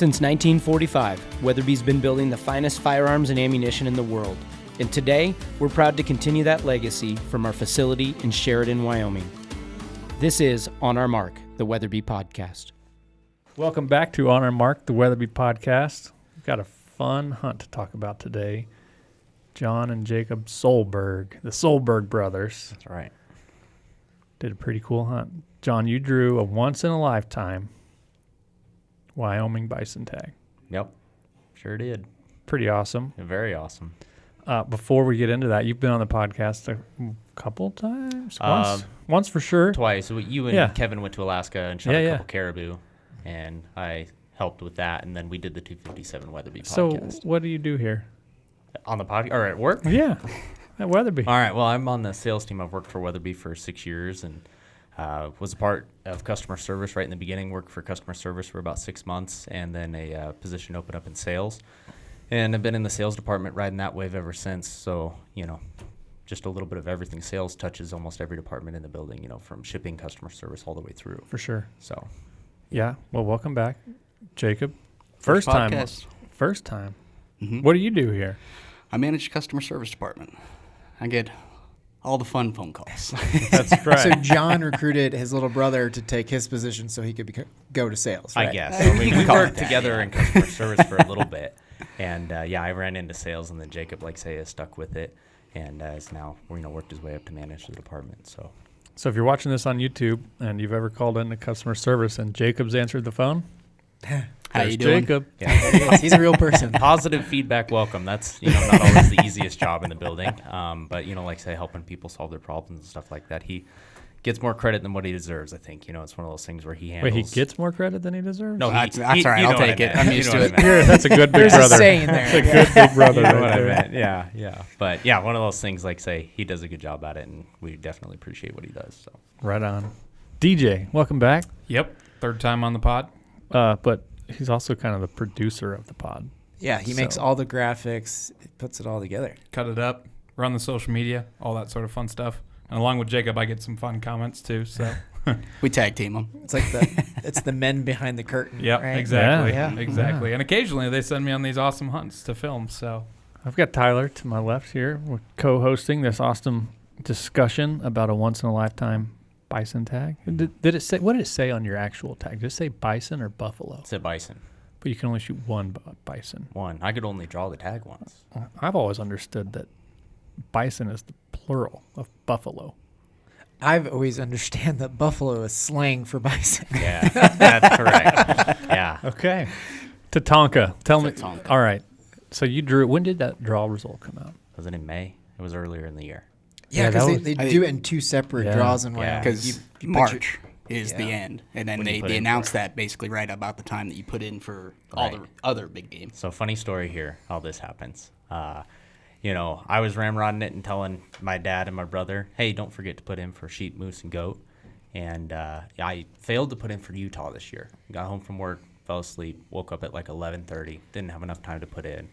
Since 1945, Weatherby's been building the finest firearms and ammunition in the world. And today, we're proud to continue that legacy from our facility in Sheridan, Wyoming. This is On Our Mark, the Weatherby Podcast. Welcome back to On Our Mark, the Weatherby Podcast. We've got a fun hunt to talk about today. John and Jacob Solberg, the Solberg brothers. That's right. Did a pretty cool hunt. John, you drew a once-in-a-lifetime Wyoming bison tag. Yep, sure did. Pretty awesome. Very awesome. Before we get into that, you've been on the podcast a couple times? Once for sure. Twice. You and Kevin went to Alaska and shot a couple caribou, and I helped with that, and then we did the 257 Weatherby podcast. So what do you do here? On the podcast, or at work? Yeah, at Weatherby. All right, well, I'm on the sales team. I've worked for Weatherby for 6 years, and was a part of customer service right in the beginning, worked for customer service for about 6 months, and then a position opened up in sales. And I've been in the sales department riding that wave ever since. So, just a little bit of everything. Sales touches almost every department in the building, from shipping, customer service, all the way through. For sure. So, yeah. Well, welcome back, Jacob. First time. Mm-hmm. What do you do here? I manage the customer service department. I get all the fun phone calls. That's right. So John recruited his little brother to take his position so he could go to sales, right? I guess. So we worked together in customer service for a little bit. And, I ran into sales, and then Jacob, has stuck with it and has now, worked his way up to manage the department. So if you're watching this on YouTube and you've ever called into customer service and Jacob's answered the phone, how you doing? Jacob. Yeah, he's a real person. Positive feedback welcome. That's, not always the easiest job in the building. But, helping people solve their problems and stuff like that. He gets more credit than what he deserves, I think. It's one of those things where he handles... Wait, he gets more credit than he deserves? No, that's all right. I'll take it. I'm used to it. That's a good big brother. There's a saying there. That's a good big brother. You know what I meant. Yeah. But, one of those things, he does a good job at it, and we definitely appreciate what he does. So Right on. DJ, welcome back. Yep, third time on the pod. But he's also kind of the producer of the pod. Yeah, he makes all the graphics, puts it all together. Cut it up, run the social media, all that sort of fun stuff. And along with Jacob, I get some fun comments too. So we tag team them. It's like it's the men behind the curtain. Yep, right? exactly. Exactly. Yeah. And occasionally they send me on these awesome hunts to film. So I've got Tyler to my left here. We're co-hosting this awesome discussion about a once-in-a-lifetime bison tag. Did it say? What did it say on your actual tag? Did it say bison or buffalo? It said bison. But you can only shoot one bison. One. I could only draw the tag once. I've always understood that bison is the plural of buffalo. I've always understand that buffalo is slang for bison. Yeah, that's correct. Yeah. Okay. Tatanka, tell me. Tatanka. All right. So you drew. When did that draw result come out? Was it in May? It was earlier in the year. Yeah, because they do it in two separate draws in Wyoming. Because March is the end. And then they announced that basically right about the time that you put in for all the other big games. So funny story here, how this happens. I was ramrodding it and telling my dad and my brother, hey, don't forget to put in for sheep, moose, and goat. And I failed to put in for Utah this year. Got home from work, fell asleep, woke up at 11:30, didn't have enough time to put in.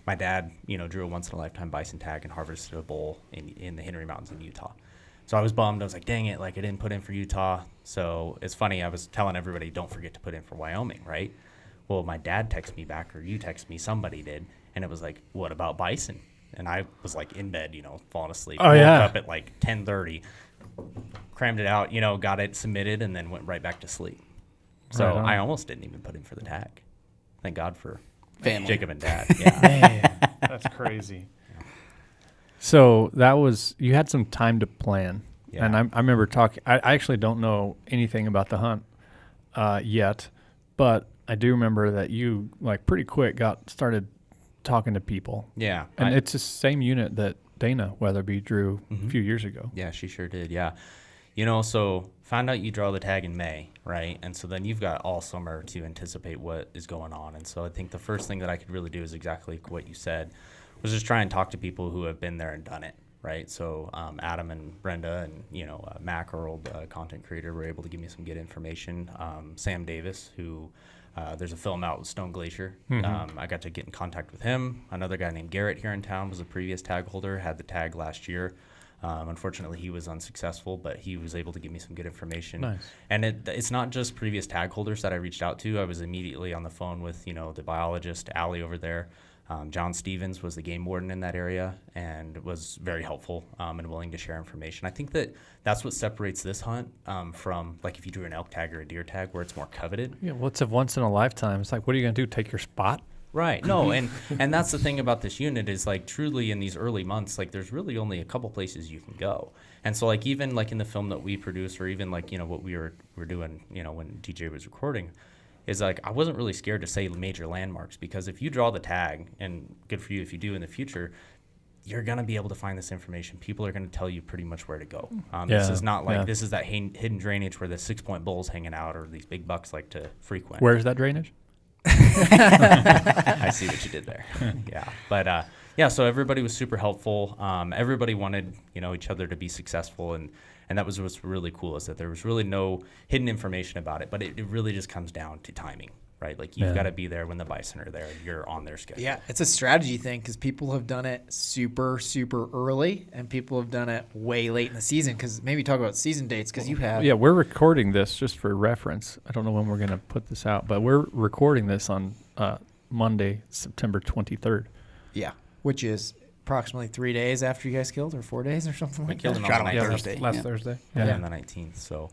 My dad, drew a once-in-a-lifetime bison tag and harvested a bull in the Henry Mountains in Utah. So I was bummed. I was like, dang it, I didn't put in for Utah. So it's funny, I was telling everybody, don't forget to put in for Wyoming, right? Well, my dad texted me back, or you texted me, somebody did, and it was like, what about bison? And I was in bed, falling asleep. Oh, Woke yeah. up at 10:30, crammed it out, got it submitted, and then went right back to sleep. So Right on. I almost didn't even put in for the tag. Thank God for Family. Jacob and Dad. Yeah. Man, that's crazy. So you had some time to plan. Yeah. And I remember talking, I actually don't know anything about the hunt yet, but I do remember that you pretty quick started talking to people. Yeah. And it's the same unit that Dana Weatherby drew a few years ago. Yeah, she sure did. Yeah. So found out you draw the tag in May, right? And so then you've got all summer to anticipate what is going on. And so I think the first thing that I could really do is exactly what you said, was just try and talk to people who have been there and done it, right? So Adam and Brenda and, Mac, our old content creator, were able to give me some good information. Sam Davis, who there's a film out with Stone Glacier. I got to get in contact with him. Another guy named Garrett here in town was a previous tag holder, had the tag last year. Unfortunately, he was unsuccessful, but he was able to give me some good information. Nice. And it's not just previous tag holders that I reached out to. I was immediately on the phone with, the biologist, Allie over there. John Stevens was the game warden in that area and was very helpful and willing to share information. I think that's what separates this hunt from, like, if you do an elk tag or a deer tag where it's more coveted. Yeah, well, it's a once in a lifetime. It's like, what are you going to do, take your spot? Right. No, and that's the thing about this unit is, like, truly in these early months, like, there's really only a couple places you can go. And so, like, even like in the film that we produce, or even like, what we were doing, when DJ was recording, is like I wasn't really scared to say major landmarks, because if you draw the tag, and good for you if you do in the future, you're going to be able to find this information. People are going to tell you pretty much where to go. This is not like this is that hidden drainage where the 6-point bull's hanging out, or these big bucks like to frequent. Where's that drainage? I see what you did there. Yeah. But so everybody was super helpful. Everybody wanted, each other to be successful, and that was what's really cool, is that there was really no hidden information about it, but it really just comes down to timing, right? Like, you've got to be there when the bison are there, and you're on their schedule. Yeah, it's a strategy thing, because people have done it super, super early, and people have done it way late in the season, because maybe talk about season dates, because you have... Yeah, we're recording this just for reference. I don't know when we're going to put this out, but we're recording this on Monday, September 23rd. Yeah, which is approximately 3 days after you guys killed, or 4 days, or something like killed that. him on Thursday. Last yeah. Thursday. Yeah. On the 19th. So,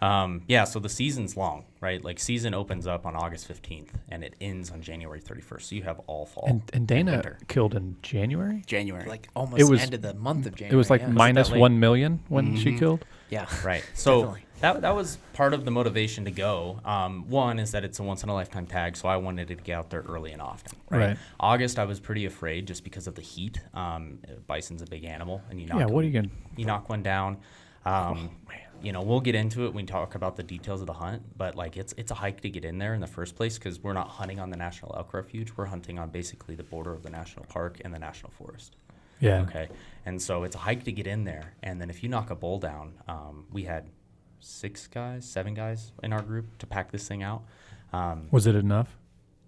so the season's long, right? Like, season opens up on August 15th, and it ends on January 31st. So you have all fall. And Dana winter. killed in January? Like almost ended the month of January. It was like yeah. minus Was it that 1 million when she killed? Yeah. Right. So Definitely. that was part of the motivation to go. One is that it's a once-in-a-lifetime tag, so I wanted to get out there early and often. Right. August, I was pretty afraid just because of the heat. Bison's a big animal, and what are you going to... You knock one down. We'll get into it when we talk about the details of the hunt, but like it's a hike to get in there in the first place, because we're not hunting on the National Elk Refuge. We're hunting on basically the border of the national park and the national forest. Yeah. Okay. And so it's a hike to get in there. And then if you knock a bull down, we had 7 guys in our group to pack this thing out. Was it enough?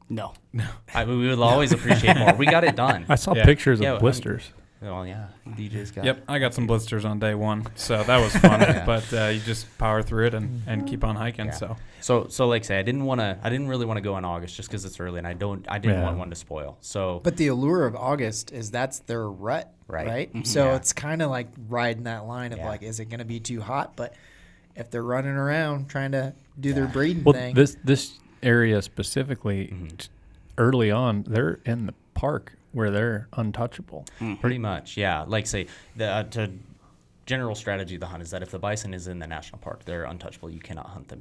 No. We would always appreciate more. We got it done. I saw pictures of I blisters. Well, yeah. DJ's got Yep, I got some blisters on day 1, so that was fun. But you just power through it and keep on hiking. Yeah. So like I say, I didn't really want to go in August just because it's early, and I didn't want one to spoil. So, but the allure of August is that's their rut, right? Mm-hmm. So it's kind of like riding that line of like, is it going to be too hot? But if they're running around trying to do their breeding thing, this area specifically, early on, they're in the park where they're untouchable. Pretty much, yeah. Like say to general strategy of the hunt is that if the bison is in the national park, they're untouchable. You cannot hunt them.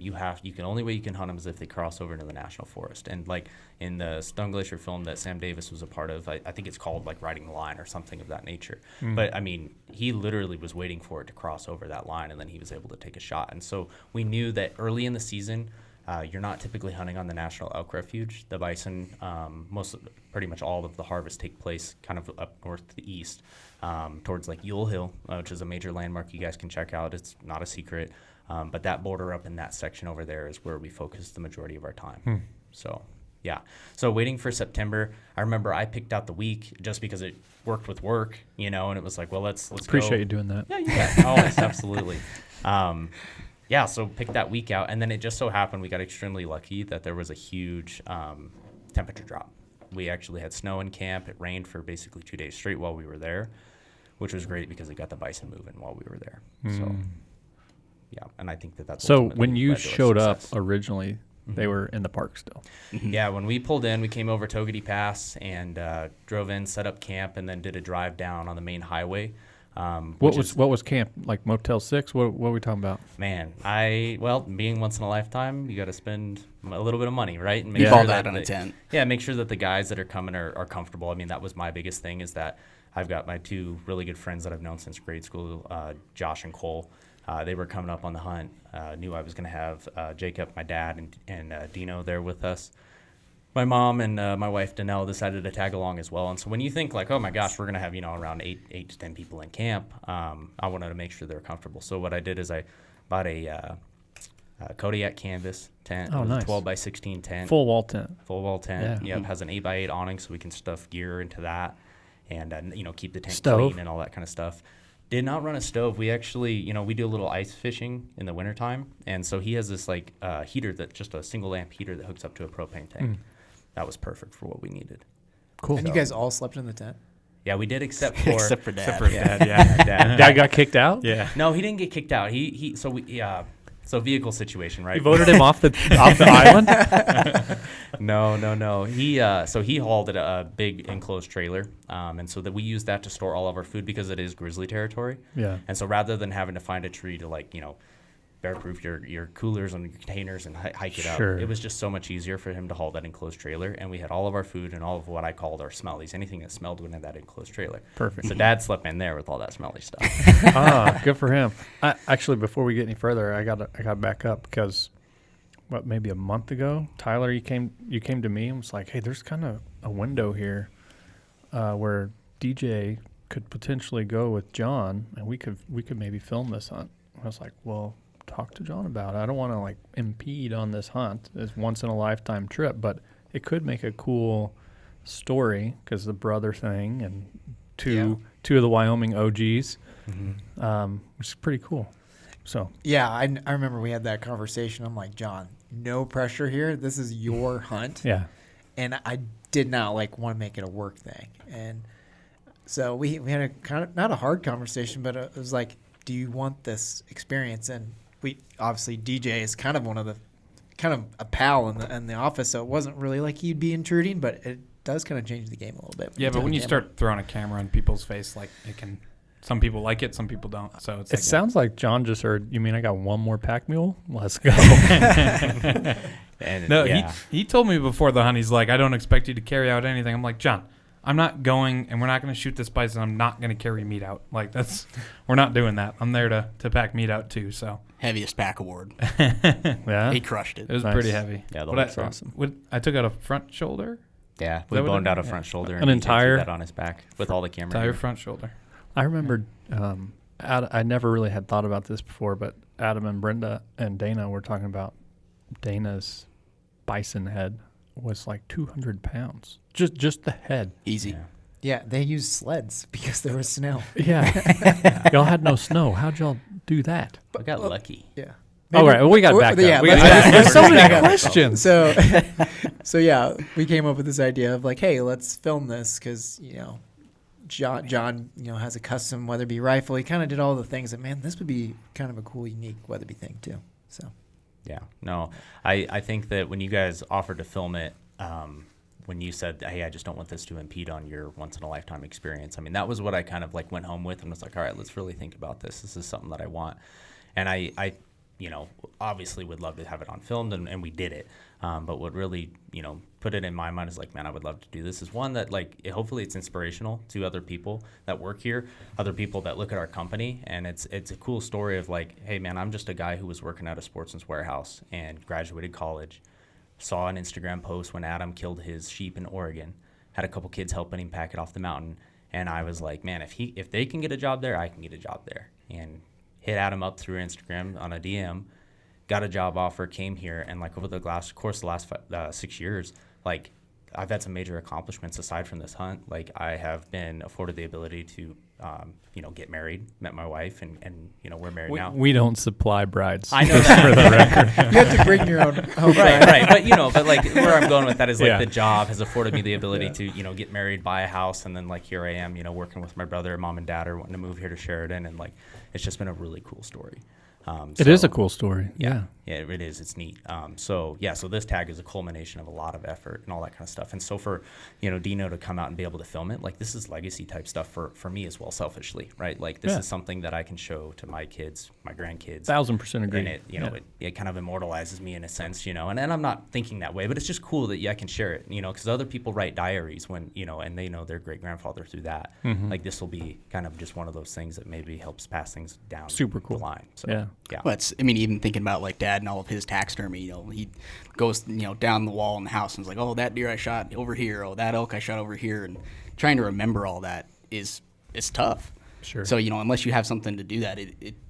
Only way you can hunt them is if they cross over into the national forest. And like in the Stone Glacier film that Sam Davis was a part of, I think it's called like Riding the Line or something of that nature. But I mean, he literally was waiting for it to cross over that line, and then he was able to take a shot. And so we knew that early in the season, you're not typically hunting on the National Elk Refuge. The bison, pretty much all of the harvests take place kind of up north to the east, towards like Yule Hill, which is a major landmark you guys can check out. It's not a secret, but that border up in that section over there is where we focus the majority of our time. So, yeah. So waiting for September, I remember I picked out the week just because it worked with work, and it was like, well, let's Appreciate go. you doing that. Yeah, always, absolutely. So pick that week out, and then it just so happened we got extremely lucky that there was a huge temperature drop. We actually had snow in camp. It rained for basically 2 days straight while we were there, which was great because it got the bison moving while we were there. So, yeah, and I think that's So ultimately when you led to our showed up success. originally, they were in the park still. Yeah, when we pulled in, we came over Togety Pass and drove in, set up camp, and then did a drive down on the main highway. What was camp, like Motel 6? What were we talking about? Man, being once in a lifetime, you got to spend a little bit of money, right? And make sure that on a tent. Yeah, make sure that the guys that are coming are comfortable. I mean, that was my biggest thing, is that I've got my 2 really good friends that I've known since grade school, Josh and Cole. They were coming up on the hunt. Knew I was going to have Jacob, my dad, and Dino there with us. My mom and my wife, Danelle, decided to tag along as well. And so when you think like, oh my gosh, we're going to have, around 8 to 10 people in camp, I wanted to make sure they're comfortable. So what I did is I bought a Kodiak canvas tent. Oh, It was nice. a 12 by 16 tent. Full wall tent. Full wall tent. Yeah. Yep, has an 8 by 8 awning so we can stuff gear into that and, keep the tent Stove. clean and all that kind of stuff. Did not run a stove. We actually, we do a little ice fishing in the wintertime. And so he has this like heater that just a single lamp heater that hooks up to a propane tank. That was perfect for what we needed. Cool. And you guys all slept in the tent? Yeah, we did except for Dad. Except for Dad, yeah. Dad got kicked out? Yeah. No, he didn't get kicked out. So vehicle situation, right? You voted him off the island? No. He hauled a big enclosed trailer, and so that we use that to store all of our food because it is grizzly territory. Yeah. And so rather than having to find a tree to bear-proof your coolers and your containers and hike it up, it was just so much easier for him to haul that enclosed trailer. And we had all of our food and all of what I called our smellies, anything that smelled went in that enclosed trailer. Perfect. So Dad slept in there with all that smelly stuff. Good for him. Actually, before we get any further, I got back up because, maybe a month ago, Tyler, you came to me and was like, "Hey, there's kind of a window here where DJ could potentially go with John, and we could maybe film this hunt." I was like, "Well, talk to John about it. I don't want to impede on this hunt. It's once in a lifetime trip, but it could make a cool story because the brother thing and two of the Wyoming OGs, which is pretty cool." So yeah, I remember we had that conversation. I'm like, John, no pressure here. This is your hunt. Yeah, and I did not want to make it a work thing, and so we had a kind of not a hard conversation, but it was like, do you want this experience? And we obviously DJ is kind of a pal in the office, so it wasn't really like he'd be intruding, but it does kind of change the game a little bit. Yeah, but when you start throwing a camera in people's face, it can. Some people like it, some people don't. So it sounds like John just heard. You mean I got one more pack mule? Let's go. He told me before the hunt. He's like, I don't expect you to carry out anything. I'm like, John, I'm not going, and we're not going to shoot this bison. I'm not going to carry meat out. We're not doing that. I'm there to pack meat out too. So heaviest pack award. Yeah, he crushed it. It was pretty heavy. Yeah, that's awesome. I took out a front shoulder. Yeah, we boned out a front shoulder An and entire that on his back with all the camera. Entire front shoulder. I remember. I never really had thought about this before, but Adam and Brenda and Dana were talking about Dana's bison head was 200 pounds. Just the head. Easy. Yeah, they used sleds because there was snow. Yeah. Y'all had no snow. How'd y'all do that? We got lucky. Yeah. All right. Well, we got back up. Yeah, There's so many questions. So yeah, we came up with this idea of hey, let's film this because John has a custom Weatherby rifle. He kind of did all the things that, man, this would be kind of a cool, unique Weatherby thing too. So. Yeah. No, I think that when you guys offered to film it, when you said, hey, I just don't want this to impede on your once-in-a-lifetime experience, I mean, that was what I kind of went home with and was like, all right, let's really think about this. This is something that I want. And I obviously would love to have it on film, and we did it. But what really, put it in my mind is man, I would love to do this. Is one that hopefully it's inspirational to other people that work here, other people that look at our company, and it's a cool story of hey man, I'm just a guy who was working at a Sportsman's Warehouse and graduated college, saw an Instagram post when Adam killed his sheep in Oregon, had a couple kids helping him pack it off the mountain, and I was like, man, if they can get a job there, I can get a job there, and hit Adam up through Instagram on a DM. Got a job offer, came here, and over the last 6 years, I've had some major accomplishments aside from this hunt. I have been afforded the ability to, get married, met my wife, and we're married now. We don't supply brides. I know that. For the record. You have to bring your own home. Right. But where I'm going with that is the job has afforded me the ability to, get married, buy a house, and then here I am, working with my brother, mom and dad are wanting to move here to Sheridan, and it's just been a really cool story. It is a cool story. Yeah, it is. It's neat. So this tag is a culmination of a lot of effort and all that kind of stuff. And so for, Dino to come out and be able to film it, this is legacy type stuff for me as well, selfishly, right? This is something that I can show to my kids, my grandkids. 1,000% agree. And it kind of immortalizes me in a sense, and I'm not thinking that way, but it's just cool that I can share it, because other people write diaries when, and they know their great grandfather through that. Mm-hmm. This will be kind of just one of those things that maybe helps pass things down. Super cool. The line. So, yeah. Well, even thinking about Dad and all of his taxidermy, he goes down the wall in the house and is like, oh, that deer I shot over here, oh, that elk I shot over here, and trying to remember all that it's tough. Sure. So unless you have something to do that,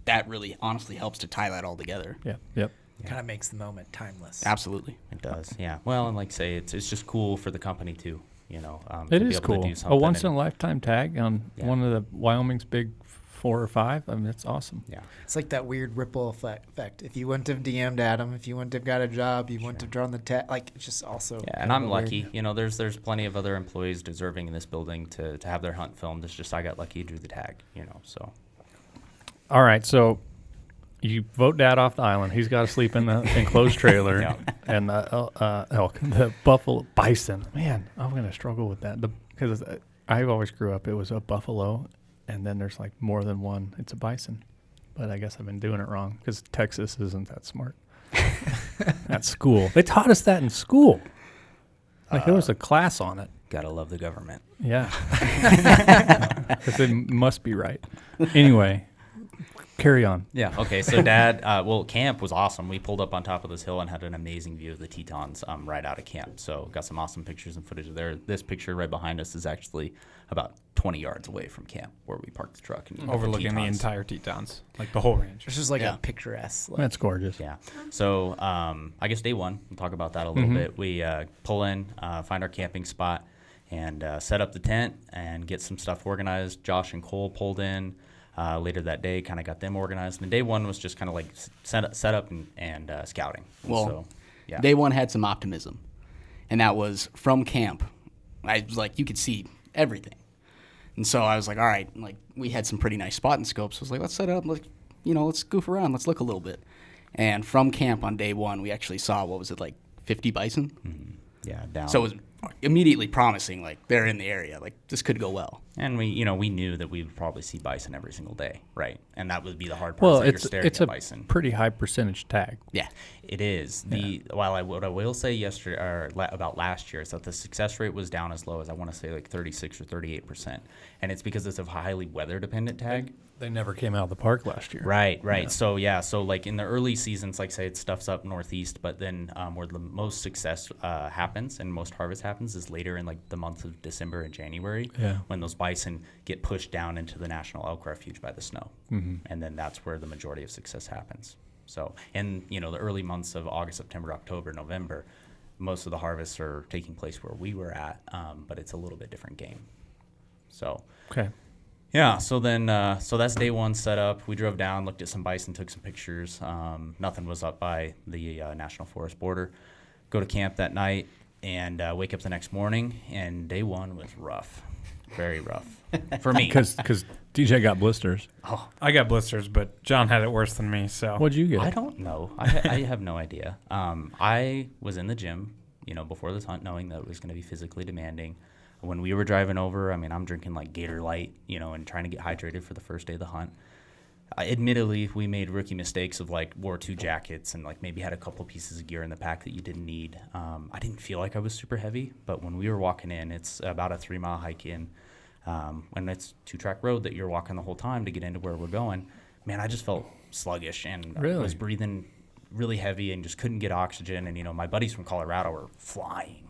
that really honestly helps to tie that all together. Yeah. Yep. Kind of makes the moment timeless. Absolutely, it does. Yeah. Well, and say it's just cool for the company too. It is cool. A once in a lifetime tag on one of the Wyoming's big 4 or 5. I mean, it's awesome. Yeah. It's like that weird ripple effect. If you wouldn't have DM'd Adam, if you wouldn't have got a job, you wouldn't have drawn the tag. Like, it's just also. Yeah, kind and of I'm a lucky. weird- You know, there's plenty of other employees deserving in this building to have their hunt filmed. It's just I got lucky, drew the tag. You know, so. All right, so you vote Dad off the island. He's got to sleep in the enclosed trailer. Yeah. And the elk, the buffalo, bison. Man, I'm going to struggle with that. Because I always grew up, it was a buffalo, and then there's like more than one. It's a bison. But I guess I've been doing it wrong because Texas isn't that smart. At school. They taught us that in school. Like there was a class on it. Gotta love the government. Yeah. Because it must be right. Anyway, carry on. Yeah. Okay. So Dad, camp was awesome. We pulled up on top of this hill and had an amazing view of the Tetons right out of camp. So got some awesome pictures and footage of there. This picture right behind us is actually about 20 yards away from camp where we parked the truck. And Overlooking the Tetons. entire Tetons, like the whole range. It's just like Yeah. a picturesque. Like, That's gorgeous. Yeah. So I guess day one, we'll talk about that a little bit. We pull in, find our camping spot, and set up the tent and get some stuff organized. Josh and Cole pulled in later that day, kind of got them organized. And day one was just kind of like set up and scouting. Well, so, yeah. Day one had some optimism, and that was from camp. I was like, you could see everything. And so I was like, all right, like we had some pretty nice spotting scopes. I was like, let's set up, let's goof around, let's look a little bit. And from camp on day one, we actually saw, 50 bison? Mm-hmm. Yeah, down. So it was immediately promising, like they're in the area, like this could go well. And we knew that we would probably see bison every single day, right? And that would be the hard part. Well, is that it's you're staring it's at a bison. pretty high percentage tag. Yeah. It is. What I will say about last year is that the success rate was down as low as I want to say like 36 or 38%, and it's because it's a highly weather dependent tag. They never came out of the park last year. Right. Yeah. So like in the early seasons, like say it stuff's up northeast, but then where the most success happens and most harvest happens is later in like the months of December and January, when those bison get pushed down into the National Elk Refuge by the snow, and then that's where the majority of success happens. So, and the early months of August, September, October, November, most of the harvests are taking place where we were at, but it's a little bit different game. So. Okay. Yeah, so then, so that's day one set up. We drove down, looked at some bison, took some pictures. Nothing was up by the National Forest border. Go to camp that night and wake up the next morning, and day one was rough, very rough for me. Because DJ got blisters. I got blisters, but John had it worse than me. So What'd you get? I don't know. I have no idea. I was in the gym, before this hunt, knowing that it was going to be physically demanding. When we were driving over, I'm drinking like Gator Light, and trying to get hydrated for the first day of the hunt. Admittedly, we made rookie mistakes of like wore 2 jackets and like maybe had a couple pieces of gear in the pack that you didn't need. I didn't feel like I was super heavy, but when we were walking in, it's about a 3-mile hike in, and it's 2-track road that you're walking the whole time to get into where we're going. Man, I just felt sluggish and I was breathing really heavy and just couldn't get oxygen. And my buddies from Colorado were flying,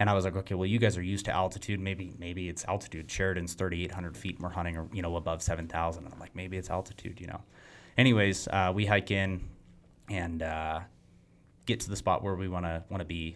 And I was like, okay, well, you guys are used to altitude. Maybe it's altitude. Sheridan's 3,800 feet, and we're hunting, above 7,000. And I'm like, maybe it's altitude, Anyways, we hike in and get to the spot where we want to be.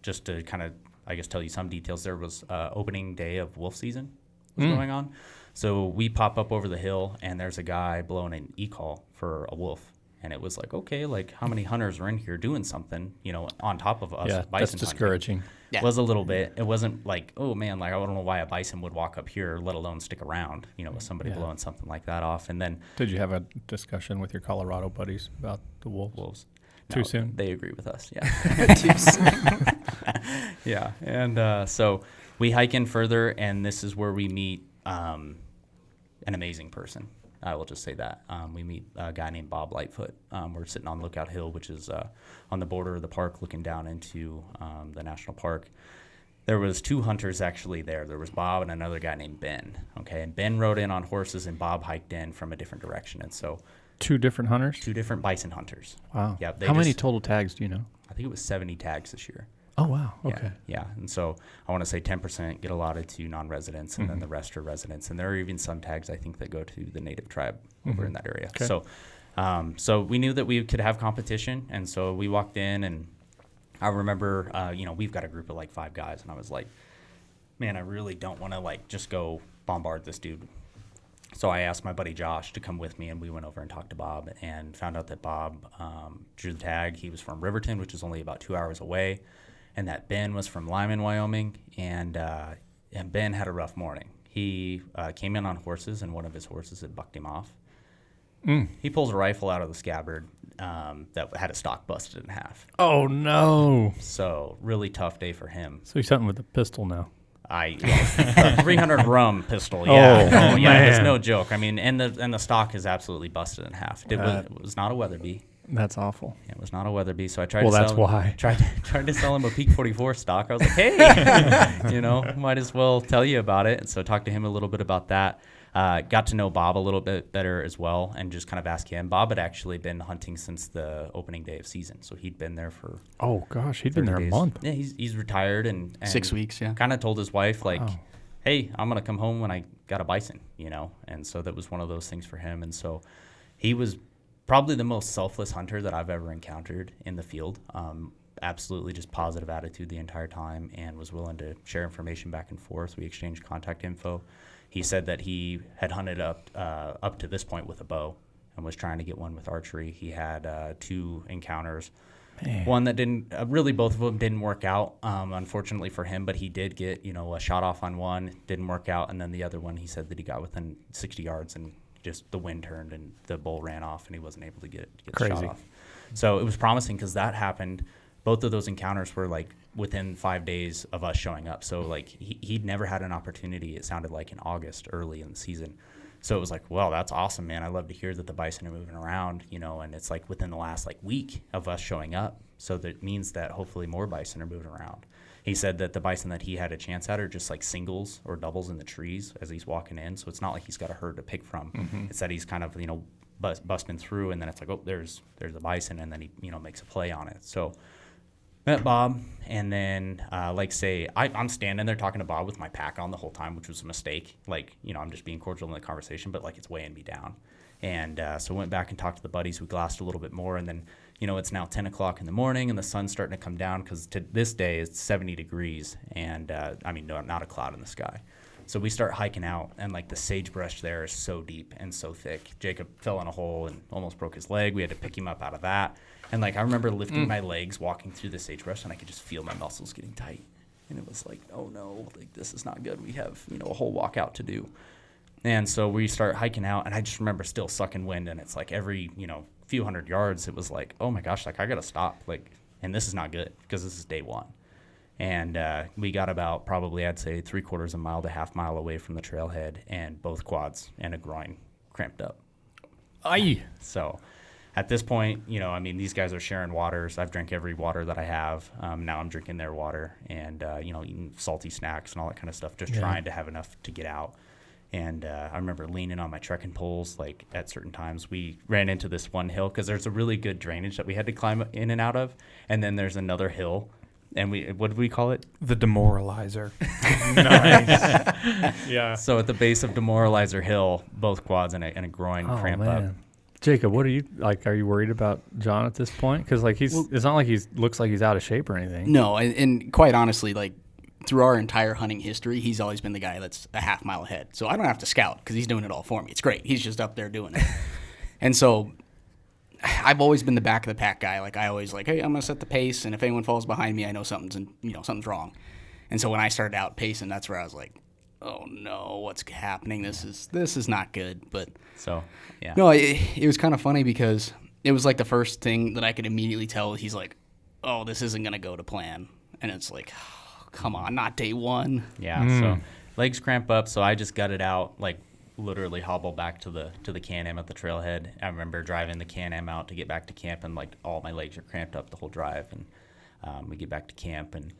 Just to kind of, I guess, tell you some details. There was opening day of wolf season was going on. So we pop up over the hill, and there's a guy blowing an e-call for a wolf. And it was like, okay, like how many hunters are in here doing something, on top of us? Yeah, bison that's hunting? discouraging. Yeah. Was a little bit. It wasn't like, oh man, like I don't know why a bison would walk up here, let alone stick around, with somebody blowing something like that off. And then Did you have a discussion with your Colorado buddies about the wolves? Too soon? They agree with us. Yeah. Too soon. Yeah. And so we hike in further, and this is where we meet an amazing person. I will just say that. We meet a guy named Bob Lightfoot. We're sitting on Lookout Hill, which is on the border of the park looking down into the national park. There was 2 hunters actually there. There was Bob and another guy named Ben. Okay, and Ben rode in on horses, and Bob hiked in from a different direction. And so 2 different hunters? 2 different bison hunters. Wow. Yeah. How many total tags do you know? I think it was 70 tags this year. Oh, wow. Okay. Yeah. And so I want to say 10% get allotted to non-residents, and then the rest are residents. And there are even some tags, I think, that go to the native tribe over in that area. Okay. So so we knew that we could have competition. And so we walked in, and I remember, we've got a group of like 5 guys. And I was like, man, I really don't want to like just go bombard this dude So I asked my buddy Josh to come with me, and we went over and talked to Bob and found out that Bob drew the tag. He was from Riverton, which is only about 2 hours away, and that Ben was from Lyman, Wyoming, and Ben had a rough morning. He came in on horses, and one of his horses had bucked him off. He pulls a rifle out of the scabbard that had a stock busted in half. Oh, no. So really tough day for him. So he's hunting with a pistol now. A 300 rum pistol. Yeah. Oh, yeah. man. It's no joke. I mean, and the stock is absolutely busted in half. It was not a Weatherby. That's awful. It was not a Weatherby. So I tried. Well, to that's sell him, why. Tried to sell him a Peak 44 stock. I was like, hey, might as well tell you about it. And so talked to him a little bit about that. Got to know Bob a little bit better as well, and just kind of ask him. Bob had actually been hunting since the opening day of season, so he'd been there for. Oh gosh, he'd been there 30 a days. month. Yeah, he's retired and 6 weeks. Yeah. kind of told his wife like, Wow. hey, I'm gonna come home when I got a bison, and so that was one of those things for him. And so he was probably the most selfless hunter that I've ever encountered in the field. Absolutely just positive attitude the entire time, and was willing to share information back and forth. We exchanged contact info. He said that he had hunted up to this point with a bow and was trying to get one with archery. He had 2 encounters. Man. One that didn't really, both of them didn't work out, unfortunately for him, but he did get, a shot off on one, didn't work out. And then the other one, he said that he got within 60 yards and just the wind turned and the bull ran off and he wasn't able to get the shot off. So it was promising because that happened. Both of those encounters were like within 5 days of us showing up. So like he'd never had an opportunity, it sounded like, in August, early in the season. So it was like, well, that's awesome, man. I love to hear that the bison are moving around, and it's like within the last week of us showing up. So that means that hopefully more bison are moving around. He said that the bison that he had a chance at are just like singles or doubles in the trees as he's walking in. So it's not like he's got a herd to pick from. Mm-hmm. It's that he's kind of, busting through, and then it's like, oh, there's a bison, and then he, makes a play on it. So met Bob, and then, I'm standing there talking to Bob with my pack on the whole time, which was a mistake. I'm just being cordial in the conversation, but, it's weighing me down. And so went back and talked to the buddies. We glassed a little bit more, and then, it's now 10 o'clock in the morning, and the sun's starting to come down because to this day it's 70 degrees, and, not a cloud in the sky. So we start hiking out, and, the sagebrush there is so deep and so thick. Jacob fell in a hole and almost broke his leg. We had to pick him up out of that. And, I remember lifting my legs, walking through the sagebrush, and I could just feel my muscles getting tight. And it was like, oh, no, this is not good. We have, a whole walkout to do. And so we start hiking out, and I just remember still sucking wind, and it's every, few hundred yards, it was like, oh, my gosh, I got to stop. And this is not good because this is day one. And we got about probably, I'd say, 3/4 mile to half mile away from the trailhead, and both quads and a groin cramped up. Aye. So at this point, these guys are sharing waters. I've drank every water that I have. Now I'm drinking their water and, eating salty snacks and all that kind of stuff, just trying to have enough to get out. And I remember leaning on my trekking poles, at certain times. We ran into this one hill because there's a really good drainage that we had to climb in and out of. And then there's another hill. And what did we call it? The Demoralizer. Nice. Yeah. So at the base of Demoralizer Hill, both quads and a groin cramp up. Jacob, what are you like? Are you worried about John at this point? Because it's not like looks like he's out of shape or anything. No, and quite honestly, through our entire hunting history, he's always been the guy that's a half mile ahead. So I don't have to scout because he's doing it all for me. It's great. He's just up there doing it. And so I've always been the back of the pack guy. I always hey, I'm gonna set the pace, and if anyone falls behind me, I know something's wrong. And so when I started out pacing, that's where I was like, oh no, what's happening? This is not good. But so yeah, no, it was kind of funny because it was the first thing that I could immediately tell. He's like, oh, this isn't gonna go to plan, and it's like, oh, come on, not day one. Yeah. So legs cramp up, so I just got it out, literally hobble back to the Can-Am at the trailhead. I remember driving the Can-Am out to get back to camp, and all my legs are cramped up the whole drive. And we get back to camp, and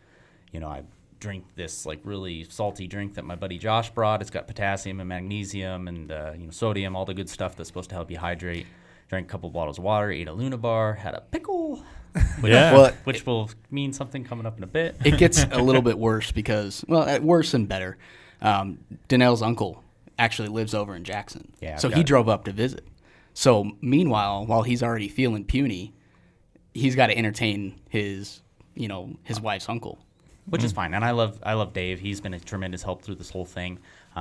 I drink this really salty drink that my buddy Josh brought. It's got potassium and magnesium and sodium, all the good stuff that's supposed to help you hydrate. Drank a couple bottles of water, ate a Luna bar, had a pickle, which will mean something coming up in a bit. It gets a little bit worse because, worse and better. Danelle's uncle actually lives over in Jackson. Yeah, so he drove up to visit. So meanwhile, while he's already feeling puny, he's got to entertain his wife's uncle. Which is fine. And I love Dave. He's been a tremendous help through this whole thing.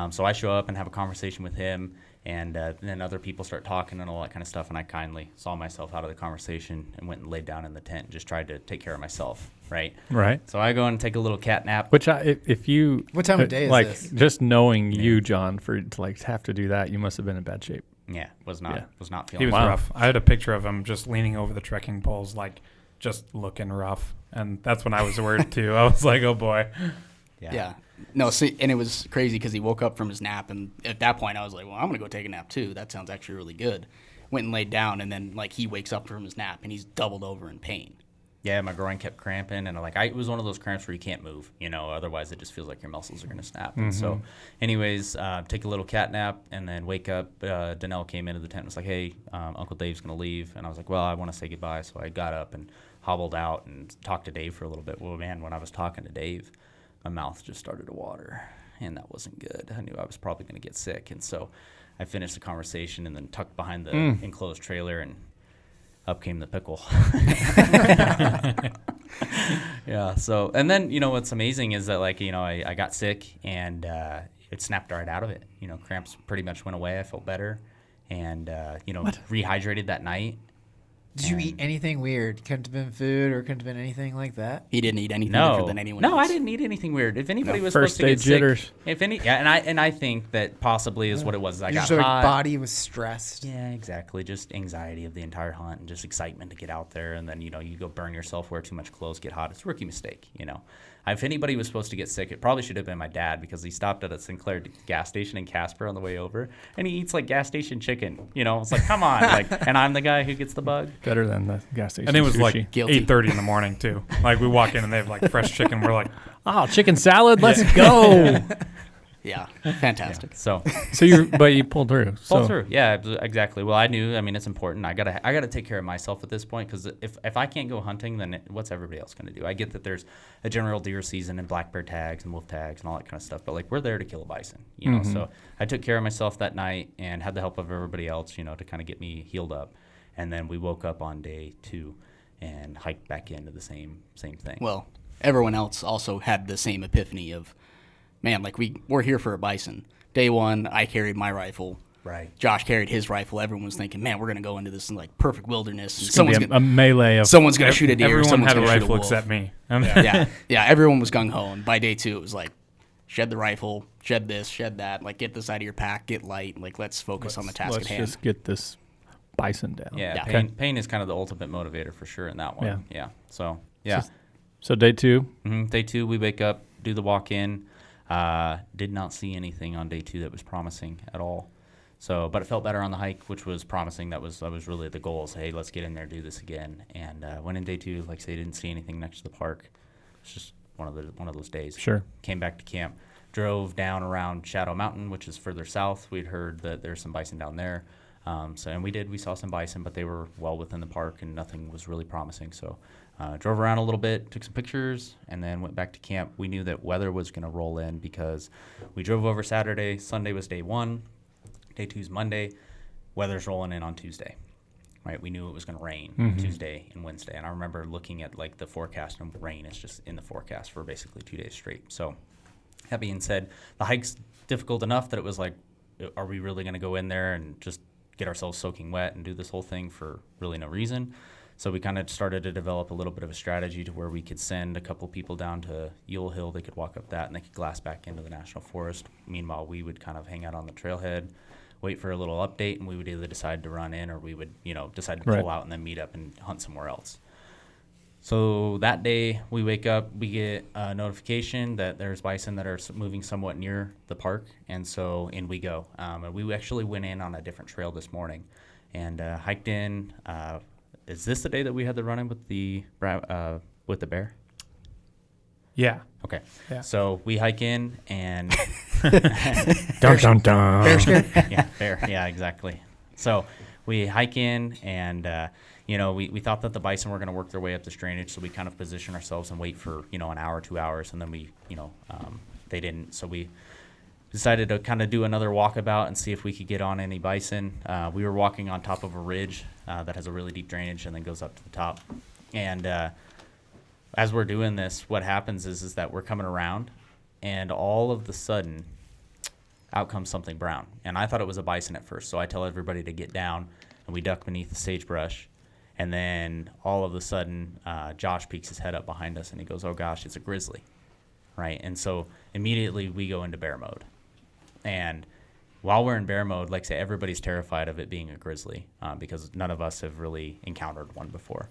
So I show up and have a conversation with him, And then other people start talking and all that kind of stuff, and I kindly saw myself out of the conversation and went and laid down in the tent and just tried to take care of myself, right? Right. So I go and take a little cat nap. Which if you What time of day is like this? just knowing you, John, for to like have to do that, you must have been in bad shape. Yeah, was not feeling He was Wow. rough. I had a picture of him just leaning over the trekking poles, like just looking rough. And that's when I was worried too. I was like, oh boy. Yeah. No, see, and it was crazy because he woke up from his nap, and at that point I was like, well, I'm going to go take a nap too. That sounds actually really good. Went and laid down, and then like he wakes up from his nap, and he's doubled over in pain. Yeah, my groin kept cramping, and it was one of those cramps where you can't move, otherwise it just feels like your muscles are going to snap. And so anyways, take a little cat nap and then wake up. Danelle came into the tent and was like, hey, Uncle Dave's going to leave. And I was like, well, I want to say goodbye. So I got up and hobbled out and talked to Dave for a little bit. Well, man, when I was talking to Dave, my mouth just started to water, and that wasn't good. I knew I was probably going to get sick. And so I finished the conversation and then tucked behind the enclosed trailer, and up came the pickle. Yeah. So, and then, what's amazing is that I got sick, and it snapped right out of it. Cramps pretty much went away. I felt better, and, rehydrated that night. Did you eat anything weird? Couldn't have been food, or couldn't have been anything like that? He didn't eat anything different than anyone else. No, I didn't eat anything weird. If anybody was First supposed to day get jitters. sick, and I think that possibly is what it was. I got Your hot. body was stressed. Yeah, exactly. Just anxiety of the entire hunt and just excitement to get out there. And then, you go burn yourself, wear too much clothes, get hot. It's a rookie mistake, If anybody was supposed to get sick, it probably should have been my dad, because he stopped at a Sinclair gas station in Casper on the way over, and he eats like gas station chicken. It's like, come on. And I'm the guy who gets the bug. Better than the gas station. And it was sushi. like Guilty. 8:30 in the morning too. Like we walk in and they have like fresh chicken. We're like, oh, chicken salad. Let's go. Yeah, fantastic. So So but you pulled through. pull through. Yeah, exactly. Well, I knew. I mean, it's important. I gotta take care of myself at this point, because if I can't go hunting, then what's everybody else gonna do? I get that there's a general deer season and black bear tags and wolf tags and all that kind of stuff, but we're there to kill a bison, So I took care of myself that night and had the help of everybody else, to kind of get me healed up, and then we woke up on day 2 and hiked back into the same thing. Well, everyone else also had the same epiphany of, man, we're here for a bison. Day 1, I carried my rifle. Right. Josh carried his rifle. Everyone was thinking, man, we're going to go into this in perfect wilderness. And It's gonna be a melee of someone's going to shoot a deer. everyone someone's had a gonna shoot rifle wolf. except me. Yeah, everyone was gung ho. And by day 2, it was like, shed the rifle, shed this, shed that. Get this out of your pack, get light. Let's focus on the task let's at hand. just get this bison down. Yeah, Yeah. pain is kind of the ultimate motivator for sure in that one. Yeah. So, yeah. So day 2. Day 2, we wake up, do the walk-in. Did not see anything on day 2 that was promising at all. So, but it felt better on the hike, which was promising. That was really the goal. Hey, let's get in there, do this again. And went in day 2, like I say, didn't see anything next to the park. It's just one of those days. Sure. Came back to camp, drove down around Shadow Mountain, which is further south. We'd heard that there's some bison down there. And we saw some bison, but they were well within the park and nothing was really promising. So drove around a little bit, took some pictures, and then went back to camp. We knew that weather was going to roll in because we drove over Saturday. Sunday was day 1. Day 2's Monday. Weather's rolling in on Tuesday. Right? We knew it was going to rain Tuesday and Wednesday. And I remember looking at the forecast, and rain is just in the forecast for basically 2 days straight. So that being said, the hike's difficult enough that it was like, are we really going to go in there and just get ourselves soaking wet and do this whole thing for really no reason? So we kind of started to develop a little bit of a strategy to where we could send a couple people down to Yule Hill. They could walk up that and they could glass back into the national forest. Meanwhile, we would kind of hang out on the trailhead, wait for a little update, and we would either decide to run in or we would, decide to pull out and then meet up and hunt somewhere else. So that day we wake up, we get a notification that there's bison that are moving somewhat near the park, and so in we go. And we actually went in on a different trail this morning and hiked in. Is this the day that we had the run-in with the bear? Yeah. Okay. Yeah. So we hike in and Dun, dun, dun. Bear scare? yeah, bear. Yeah, exactly. So we hike in and we thought that the bison were going to work their way up this drainage, so we kind of position ourselves and wait for an hour, 2 hours, and then they didn't. So we decided to kind of do another walkabout and see if we could get on any bison. We were walking on top of a ridge that has a really deep drainage and then goes up to the top. And as we're doing this, what happens is that we're coming around, and all of the sudden, out comes something brown. And I thought it was a bison at first, so I tell everybody to get down, and we duck beneath the sagebrush. And then all of a sudden, Josh peeks his head up behind us, and he goes, "Oh gosh, it's a grizzly," right? And so immediately we go into bear mode. And while we're in bear mode, like I say, everybody's terrified of it being a grizzly because none of us have really encountered one before.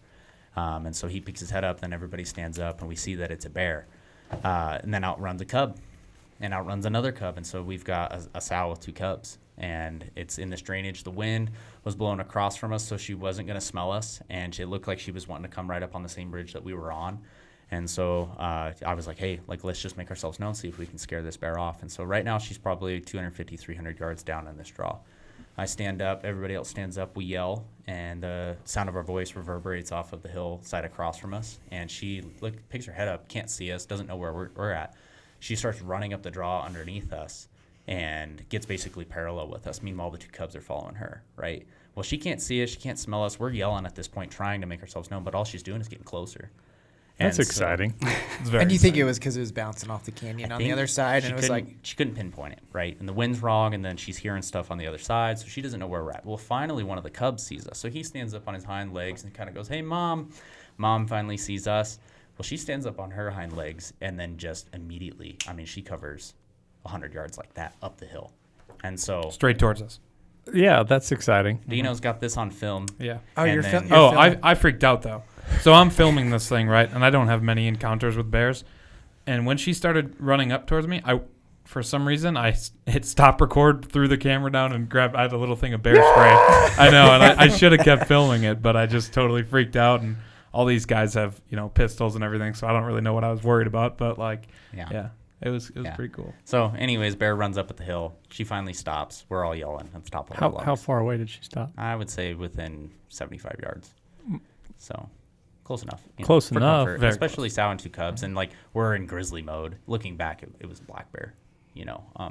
And so he peeks his head up, then everybody stands up, and we see that it's a bear. And then out runs a cub, and out runs another cub. And so we've got a sow with 2 cubs. And it's in this drainage. The wind was blowing across from us, so she wasn't going to smell us. And it looked like she was wanting to come right up on the same bridge that we were on. And so I was like, hey, like, let's just make ourselves known, see if we can scare this bear off. And so right now she's probably 250, 300 yards down in this draw. I stand up, everybody else stands up, we yell, and the sound of our voice reverberates off of the hillside across from us. And she picks her head up, can't see us, doesn't know where we're at. She starts running up the draw underneath us and gets basically parallel with us. Meanwhile, the 2 cubs are following her, right? Well, she can't see us, she can't smell us. We're yelling at this point, trying to make ourselves known, but all she's doing is getting closer. That's exciting. It's very And you think it exciting. was because it was bouncing off the canyon I on the think other side, and it was like, she couldn't pinpoint it, right? And the wind's wrong, and then she's hearing stuff on the other side, so she doesn't know where we're at. Well, finally, one of the cubs sees us, so he stands up on his hind legs and kind of goes, "Hey, Mom." Mom finally sees us. Well, she stands up on her hind legs, and then just immediately, I mean, she covers 100 yards like that up the hill. And so Straight towards us. Yeah, that's exciting. Dino's got this on film. Yeah. oh, And you're, then- you're Oh, filming. I freaked out though. So I'm filming this thing, right? And I don't have many encounters with bears. And when she started running up towards me, for some reason, I hit stop record, threw the camera down, and I had a little thing of bear spray. I know, and I should have kept filming it, but I just totally freaked out. And all these guys have, pistols and everything, so I don't really know what I was worried about. But yeah, it was Yeah. pretty cool. So anyways, bear runs up at the hill. She finally stops. We're all yelling at the top of our lungs. How far away did she stop? I would say within 75 yards. So close enough. Close for enough. comfort, Very especially sow and 2 cubs. And we're in grizzly mode. Looking back, it was a black bear.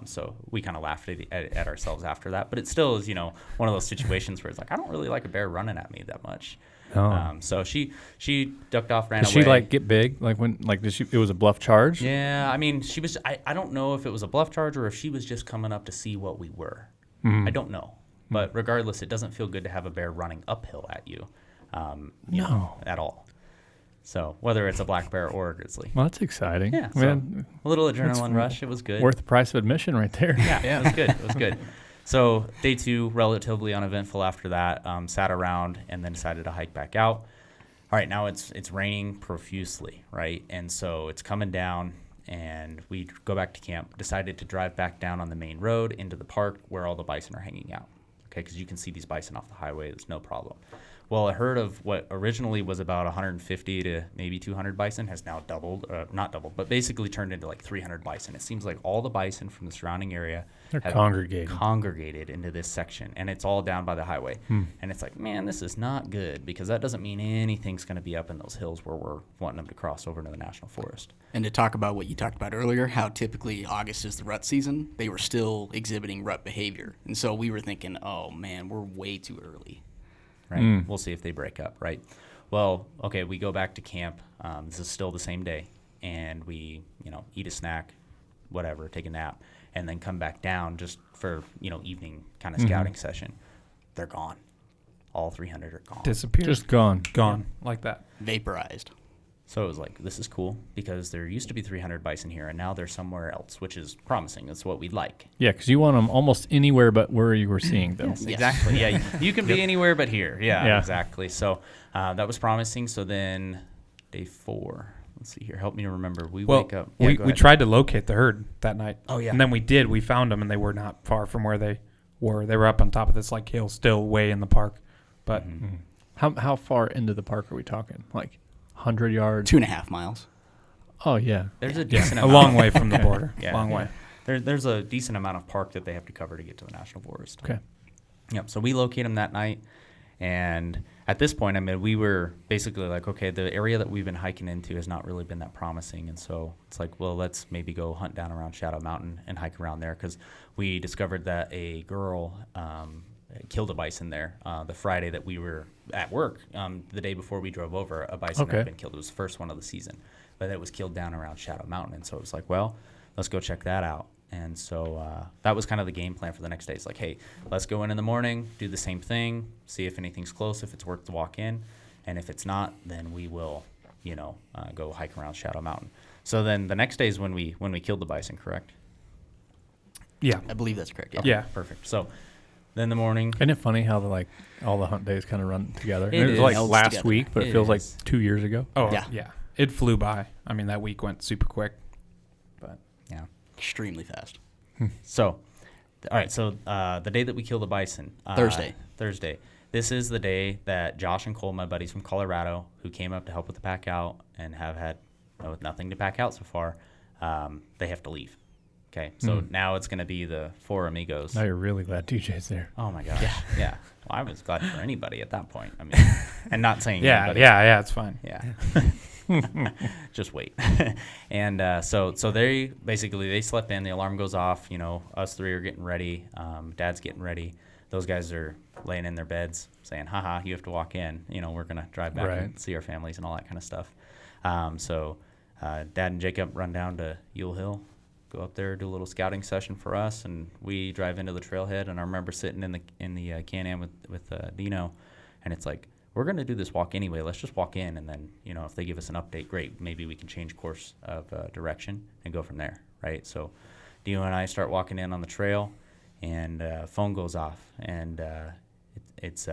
So we kind of laughed at ourselves after that. But it still is, one of those situations where it's like, I don't really like a bear running at me that much. Oh. So she ducked off, ran Did away. she get big? It was a bluff charge? Yeah, I mean, she was. I don't know if it was a bluff charge or if she was just coming up to see what we were. I don't know, but regardless, it doesn't feel good to have a bear running uphill at you, at all. So whether it's a black bear or a grizzly, Well, that's exciting. yeah, I mean, a little adrenaline rush. It was good. worth the price of admission right there. Yeah, it was good. It was good. So day 2, relatively uneventful after that. Sat around and then decided to hike back out. All right, now it's raining profusely, right? And so it's coming down, and we go back to camp. Decided to drive back down on the main road into the park where all the bison are hanging out, okay? Because you can see these bison off the highway. There's no problem. Well, a herd of what originally was about 150 to maybe 200 bison has now doubled, not doubled, but basically turned into 300 bison. It seems like all the bison from the surrounding area They're have congregated into this section, and it's all down by the highway. And it's like, man, this is not good, because that doesn't mean anything's going to be up in those hills where we're wanting them to cross over into the national forest. And to talk about what you talked about earlier, how typically August is the rut season, they were still exhibiting rut behavior. And so we were thinking, oh, man, we're way too early. Right? We'll see if they break up, right? Well, okay, we go back to camp. This is still the same day, and we, eat a snack, whatever, take a nap, and then come back down just for, evening kind of scouting session. They're gone. All 300 are gone. Disappeared. Just gone. Gone. Like that. Vaporized. So it was like, this is cool, because there used to be 300 bison here, and now they're somewhere else, which is promising. That's what we'd like. Yeah, because you want them almost anywhere but where you were seeing them. Yes, exactly. Yeah, you can be anywhere but here. Yeah, Yeah. exactly. So that was promising. So then day 4, let's see here. Help me to remember. We wake up. Yeah, we go ahead. tried to locate the herd that night. Oh, yeah. And then we did. We found them, and they were not far from where they were. They were up on top of this hill, still way in the park. But How far into the park are we talking? 100 yards? 2.5 miles. Oh, yeah. There's a decent a amount. long way from the border. Yeah. Long way. There's a decent amount of park that they have to cover to get to the national forest. Okay. Yep. So we locate them that night, and at this point, we were basically like, okay, the area that we've been hiking into has not really been that promising, and so it's like, well, let's maybe go hunt down around Shadow Mountain and hike around there, because we discovered that a girl killed a bison there the Friday that we were at work. The day before we drove over, a bison had been killed. It was the first one of the season, but it was killed down around Shadow Mountain, and so it was like, well, let's go check that out. And so that was kind of the game plan for the next day. It's like, hey, let's go in the morning, do the same thing, see if anything's close, if it's worth to walk in. And if it's not, then we will, go hike around Shadow Mountain. So then the next day is when we killed the bison, correct? Yeah. I believe that's correct. Yeah. Perfect. So then the morning. Isn't it funny how all the hunt days kind of run together? It was like is. last Together. week, but it feels like 2 years ago. Oh, Yeah. yeah. It flew by. I mean, that week went super quick. But Yeah. Extremely fast. So, all right. So the day that we killed the bison. Thursday. This is the day that Josh and Cole, my buddies from Colorado, who came up to help with the pack out and have had with nothing to pack out so far, they have to leave. Okay. So now it's going to be the four amigos. Now you're really glad TJ's there. Oh my gosh. Yeah. Well, I was glad for anybody at that point. I mean, and not saying yeah, anybody. yeah, it's fine. Yeah. Just wait. And so they slept in. The alarm goes off. Us three are getting ready. Dad's getting ready. Those guys are laying in their beds saying, haha, you have to walk in. We're going to drive back and see our families and all that kind of stuff. So Dad and Jacob run down to Yule Hill, go up there, do a little scouting session for us, and we drive into the trailhead. And I remember sitting in the Can-Am with Dino, and it's like, we're going to do this walk anyway. Let's just walk in, and then, if they give us an update, great. Maybe we can change course of direction and go from there, right? So Dino and I start walking in on the trail, and phone goes off, and it's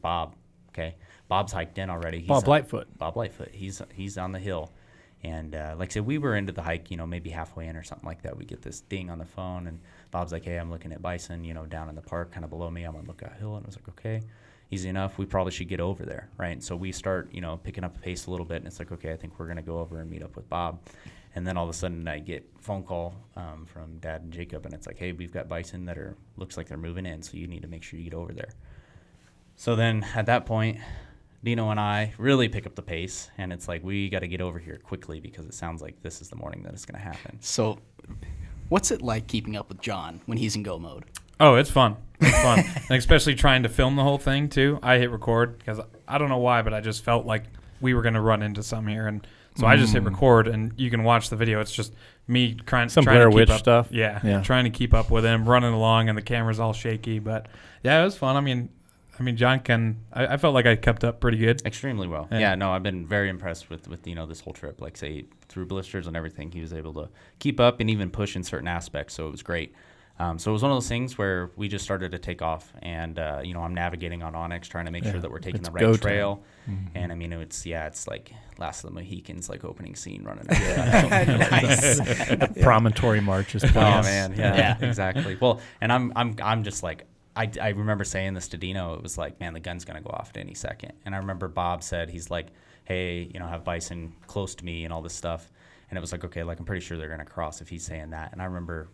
Bob. Okay, Bob's hiked in already. Bob Lightfoot. Bob Lightfoot. He's on the hill, and like I said, we were into the hike, maybe halfway in or something like that. We get this ding on the phone, and Bob's like, "Hey, I'm looking at bison, down in the park, kind of below me. I'm on Lookout Hill," and I was like, "Okay, easy enough. We probably should get over there, right?" And so we start, picking up the pace a little bit, and it's like, okay, I think we're gonna go over and meet up with Bob. And then all of a sudden I get a phone call from Dad and Jacob, and it's like, hey, we've got bison that looks like they're moving in, so you need to make sure you get over there. So then at that point, Dino and I really pick up the pace, and it's like, we got to get over here quickly because it sounds like this is the morning that it's going to happen. So what's it like keeping up with John when he's in go mode? Oh, it's fun. It's fun. And especially trying to film the whole thing, too. I hit record because I don't know why, but I just felt like we were going to run into some here. And so I just hit record, and you can watch the video. It's just me trying Blair to keep Witch up. stuff. Yeah, trying to keep up with him, running along, and the camera's all shaky. But, yeah, it was fun. I mean, John I felt like I kept up pretty good. Extremely well. Yeah, no, I've been very impressed with this whole trip. Like, say, through Blisters and everything, he was able to keep up and even push in certain aspects, so it was great. So it was one of those things where we just started to take off, and I'm navigating on Onyx, trying to make sure that we're taking the right trail. And I mean, it's like Last of the Mohicans, like opening scene running. Nice. Promontory marches. Oh man, yeah, exactly. Well, and I'm just like, I remember saying this to Dino. It was like, man, the gun's gonna go off at any second. And I remember Bob said, he's like, hey, have bison close to me and all this stuff. And it was like, okay, like I'm pretty sure they're gonna cross if he's saying that. And I remember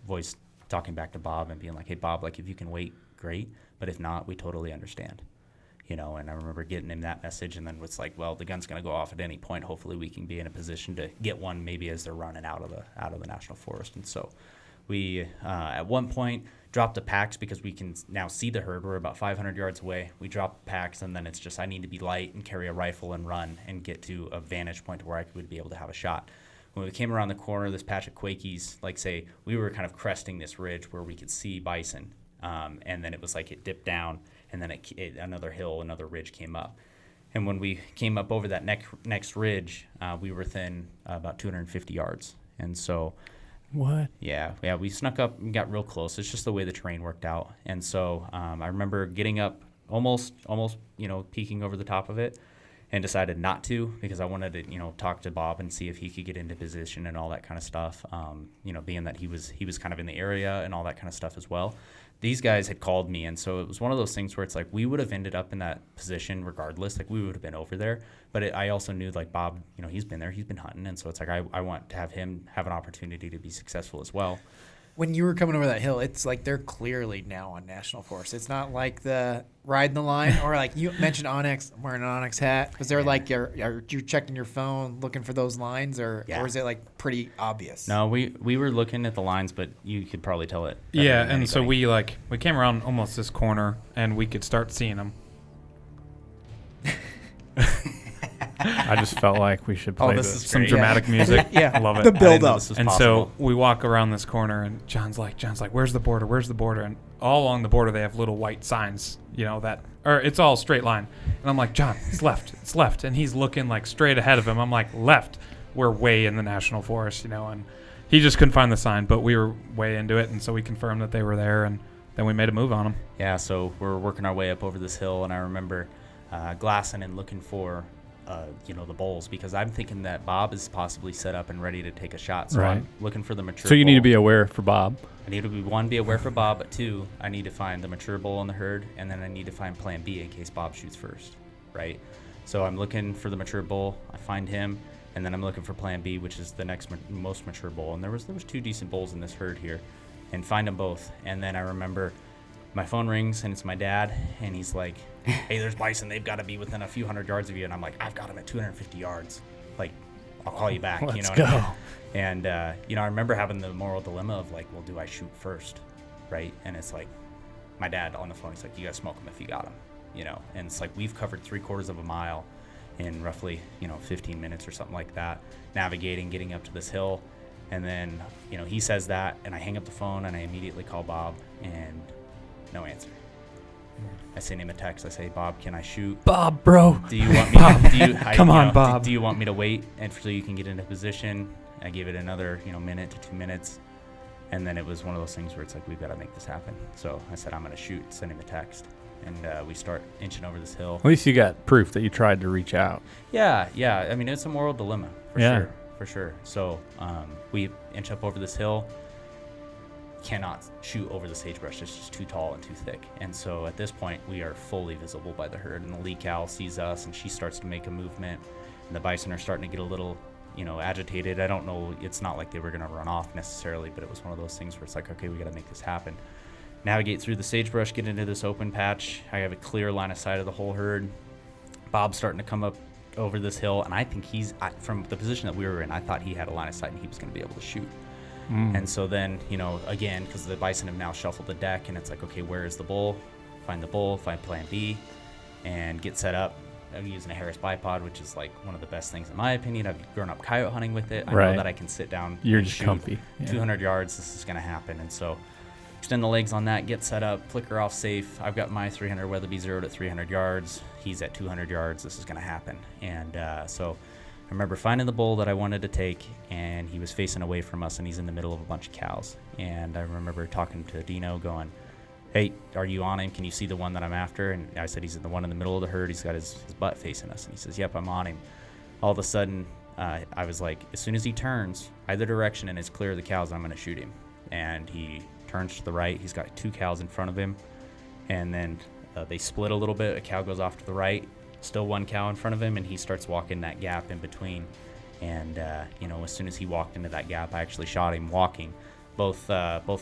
voice talking back to Bob and being like, hey Bob, like if you can wait, great, but if not, we totally understand. And I remember getting him that message, and then it's like, well, the gun's gonna go off at any point. Hopefully we can be in a position to get one maybe as they're running out of the national forest. And so we at one point dropped the packs because we can now see the herd. We're about 500 yards away. We dropped the packs, and then it's just I need to be light and carry a rifle and run and get to a vantage point where I would be able to have a shot. When we came around the corner, this patch of Quakies, like say, we were kind of cresting this ridge where we could see bison, and then it was like it dipped down, and then another hill, another ridge came up. And when we came up over that next ridge, we were within about 250 yards. And so What? Yeah, we snuck up and got real close. It's just the way the terrain worked out. And so I remember getting up almost, peeking over the top of it, and decided not to because I wanted to, talk to Bob and see if he could get into position and all that kind of stuff. Being that he was kind of in the area and all that kind of stuff as well. These guys had called me, and so it was one of those things where it's like we would have ended up in that position regardless. Like we would have been over there, but I also knew like Bob, he's been there, he's been hunting, and so it's like I want to have him have an opportunity to be successful as well. When you were coming over that hill, it's like they're clearly now on national forest. It's not like the riding the line or like you mentioned Onyx. I'm wearing an Onyx hat. Was there like are you checking your phone looking for those lines or is it like pretty obvious? No, we were looking at the lines, but you could probably tell it. Yeah, and so we came around almost this corner and we could start seeing them. I just felt like we should play this is this. Some great. dramatic music. Yeah. I love it. The I didn't build know up. this was And possible. so we walk around this corner, and John's like, where's the border? Where's the border? And all along the border, they have little white signs, or it's all straight line. And I'm like, John, it's left. And he's looking like straight ahead of him. I'm like, left. We're way in the national forest, and he just couldn't find the sign, but we were way into it. And so we confirmed that they were there, and then we made a move on them. Yeah, so we're working our way up over this hill, and I remember glassing and looking for, the bulls, because I'm thinking that Bob is possibly set up and ready to take a shot. So Right. I'm looking for the mature So you need to bull. be aware for Bob. I need to be, one, be aware for Bob, but two, I need to find the mature bull in the herd, and then I need to find plan B in case Bob shoots first, right? So I'm looking for the mature bull, I find him, and then I'm looking for plan B, which is the next most mature bull. And there was 2 decent bulls in this herd here, and find them both. And then I remember my phone rings, and it's my dad, and he's like, hey, there's Bison. They've got to be within a few hundred yards of you. And I'm like, I've got them at 250 yards. Like, I'll call you back. Let's what go. I mean? And, I remember having the moral dilemma of like, well, do I shoot first, right? And it's like, my dad on the phone, he's like, you got to smoke them if you got them, And it's like, we've covered 3/4 of a mile in roughly, 15 minutes or something like that, navigating, getting up to this hill. And then, he says that, and I hang up the phone, and I immediately call Bob, and no answer. I send him a text. I say, Bob, can I shoot? Bob, bro. Do you want me? Come on, Bob. Do you want me to wait and so you can get into position? I gave it another, minute to 2 minutes, and then it was one of those things where it's like, we've got to make this happen. So I said, I'm going to shoot. Send him a text, and we start inching over this hill. At least you got proof that you tried to reach out. Yeah. I mean, it's a moral dilemma for sure. So we inch up over this hill. Cannot shoot over the sagebrush. It's just too tall and too thick. And so at this point, we are fully visible by the herd. And the lead cow sees us, and she starts to make a movement. And the bison are starting to get a little, agitated. I don't know. It's not like they were going to run off necessarily, but it was one of those things where it's like, okay, we got to make this happen. Navigate through the sagebrush, get into this open patch. I have a clear line of sight of the whole herd. Bob's starting to come up over this hill, and I think from the position that we were in, I thought he had a line of sight and he was going to be able to shoot. And so then, again, because the bison have now shuffled the deck, and it's like, okay, where is the bull? Find the bull, find plan B, and get set up. I'm using a Harris bipod, which is like one of the best things in my opinion. I've grown up coyote hunting with it. I know that I can sit down. You're and just shoot comfy. 200 yards, this is going to happen. And so extend the legs on that, get set up, flicker off safe. I've got my 300 Weatherby zeroed at 300 yards. He's at 200 yards. This is going to happen. And so I remember finding the bull that I wanted to take, and he was facing away from us, and he's in the middle of a bunch of cows. And I remember talking to Dino going, hey, are you on him? Can you see the one that I'm after? And I said, he's the one in the middle of the herd. He's got his butt facing us. And he says, yep, I'm on him. All of a sudden, I was like, as soon as he turns either direction and is clear of the cows, I'm going to shoot him. And he turns to the right. He's got 2 cows in front of him. And then they split a little bit. A cow goes off to the right. Still 1 cow in front of him, and he starts walking that gap in between. And as soon as he walked into that gap, I actually shot him walking. Both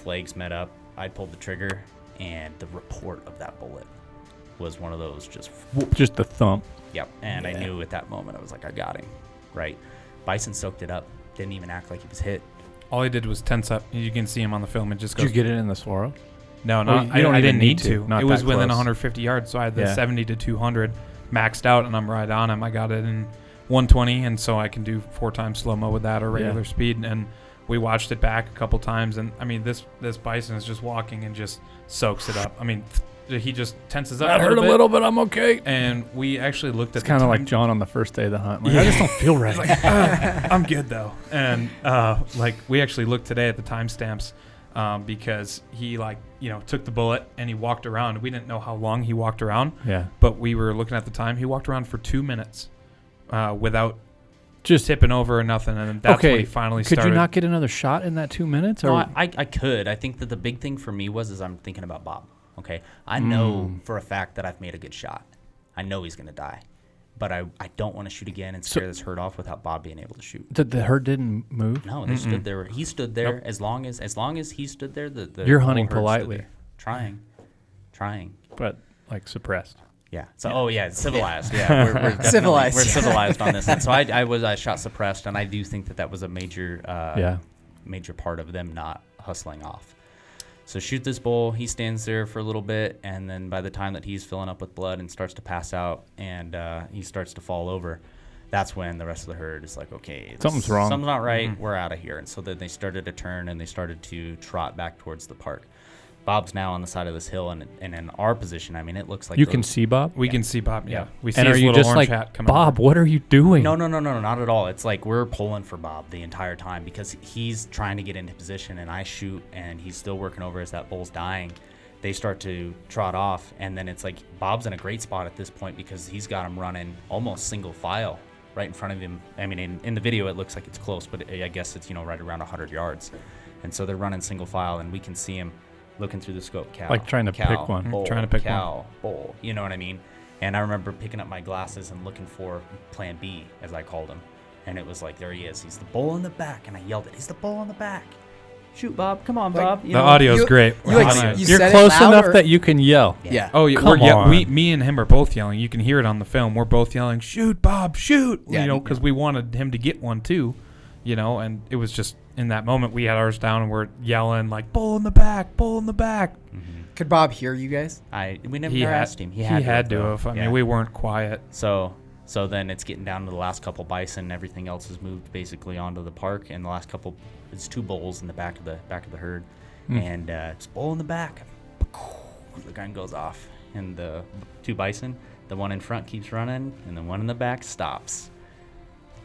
legs met up. I pulled the trigger, and the report of that bullet was one of those Just the thump. Yep. And I knew at that moment, I was like, I got him. Right. Bison soaked it up. Didn't even act like he was hit. All he did was tense up. You can see him on the film. It just Did goes. you get it in the Swaro? No, Oh, no, you don't I even didn't need need to. to. Not It was that within close. 150 yards, so I had the Yeah. 70 to 200 maxed out, and I'm right on him. I got it in 120, and so I can do 4 times slow-mo with that or regular speed. And we watched it back a couple times, and I mean, this bison is just walking and just soaks it up. I mean, he just tenses up. I hurt a little, but I'm okay. And we actually looked at It's kind of like John on the first day of the hunt. Like, I just don't feel right. I'm good though. And we actually looked today at the timestamps because he took the bullet and he walked around. We didn't know how long he walked around. Yeah. But we were looking at the time. He walked around for 2 minutes without just tipping over or nothing. And that's when he finally started. Could you not get another shot in that 2 minutes? Or? No, I could. I think that the big thing for me is I'm thinking about Bob. Okay. I know for a fact that I've made a good shot. I know he's going to die. But I don't want to shoot again and scare this herd off without Bob being able to shoot. The herd didn't move? No, they stood there. He stood there as long as he stood there. The You're whole hunting herd stood politely. there. Trying. But, suppressed. Yeah. So, civilized. Yeah, we're definitely, Civilized. We're civilized on this. And so I shot suppressed, and I do think that was a major part of them not hustling off. So shoot this bull. He stands there for a little bit, and then by the time that he's filling up with blood and starts to pass out, and he starts to fall over, that's when the rest of the herd is like, okay, Something's wrong. Something's not right. We're out of here. And so then they started to turn and they started to trot back towards the park. Bob's now on the side of this hill, and in our position, I mean, it looks like You can see Bob? We can see Bob. Yeah, we see And are his you little just orange like, hat coming. Bob, what are you doing? No, not at all. It's like we're pulling for Bob the entire time because he's trying to get into position, and I shoot, and he's still working over as that bull's dying. They start to trot off, and then it's like Bob's in a great spot at this point because he's got him running almost single file right in front of him. I mean, in the video, it looks like it's close, but I guess it's, right around 100 yards. And so they're running single file, and we can see him looking through the scope, cow, Like trying to cow, pick one. bull, Trying to pick cow, bull, you know what I mean? And I remember picking up my glasses and looking for Plan B, as I called him. And it was like, there he is. He's the bull in the back. And I yelled it, he's the bull in the back. Shoot, Bob. Come on, Bob. The audio's great. You're close enough that you can yell. Yeah. Oh, yeah. Come on. Me and him are both yelling. You can hear it on the film. We're both yelling, "Shoot, Bob, shoot!" Yeah, Because we wanted him to get one too, And it was just in that moment we had ours down and we're yelling like, "Bull in the back, bull in the back." Could Bob hear you guys? We never He asked him. He had to have. I mean, we weren't quiet. So then it's getting down to the last couple bison. Everything else has moved basically onto the park, and the last couple, it's 2 bulls in the back of the herd, and it's bull in the back. The gun goes off, and the 2 bison, the one in front keeps running, and the one in the back stops.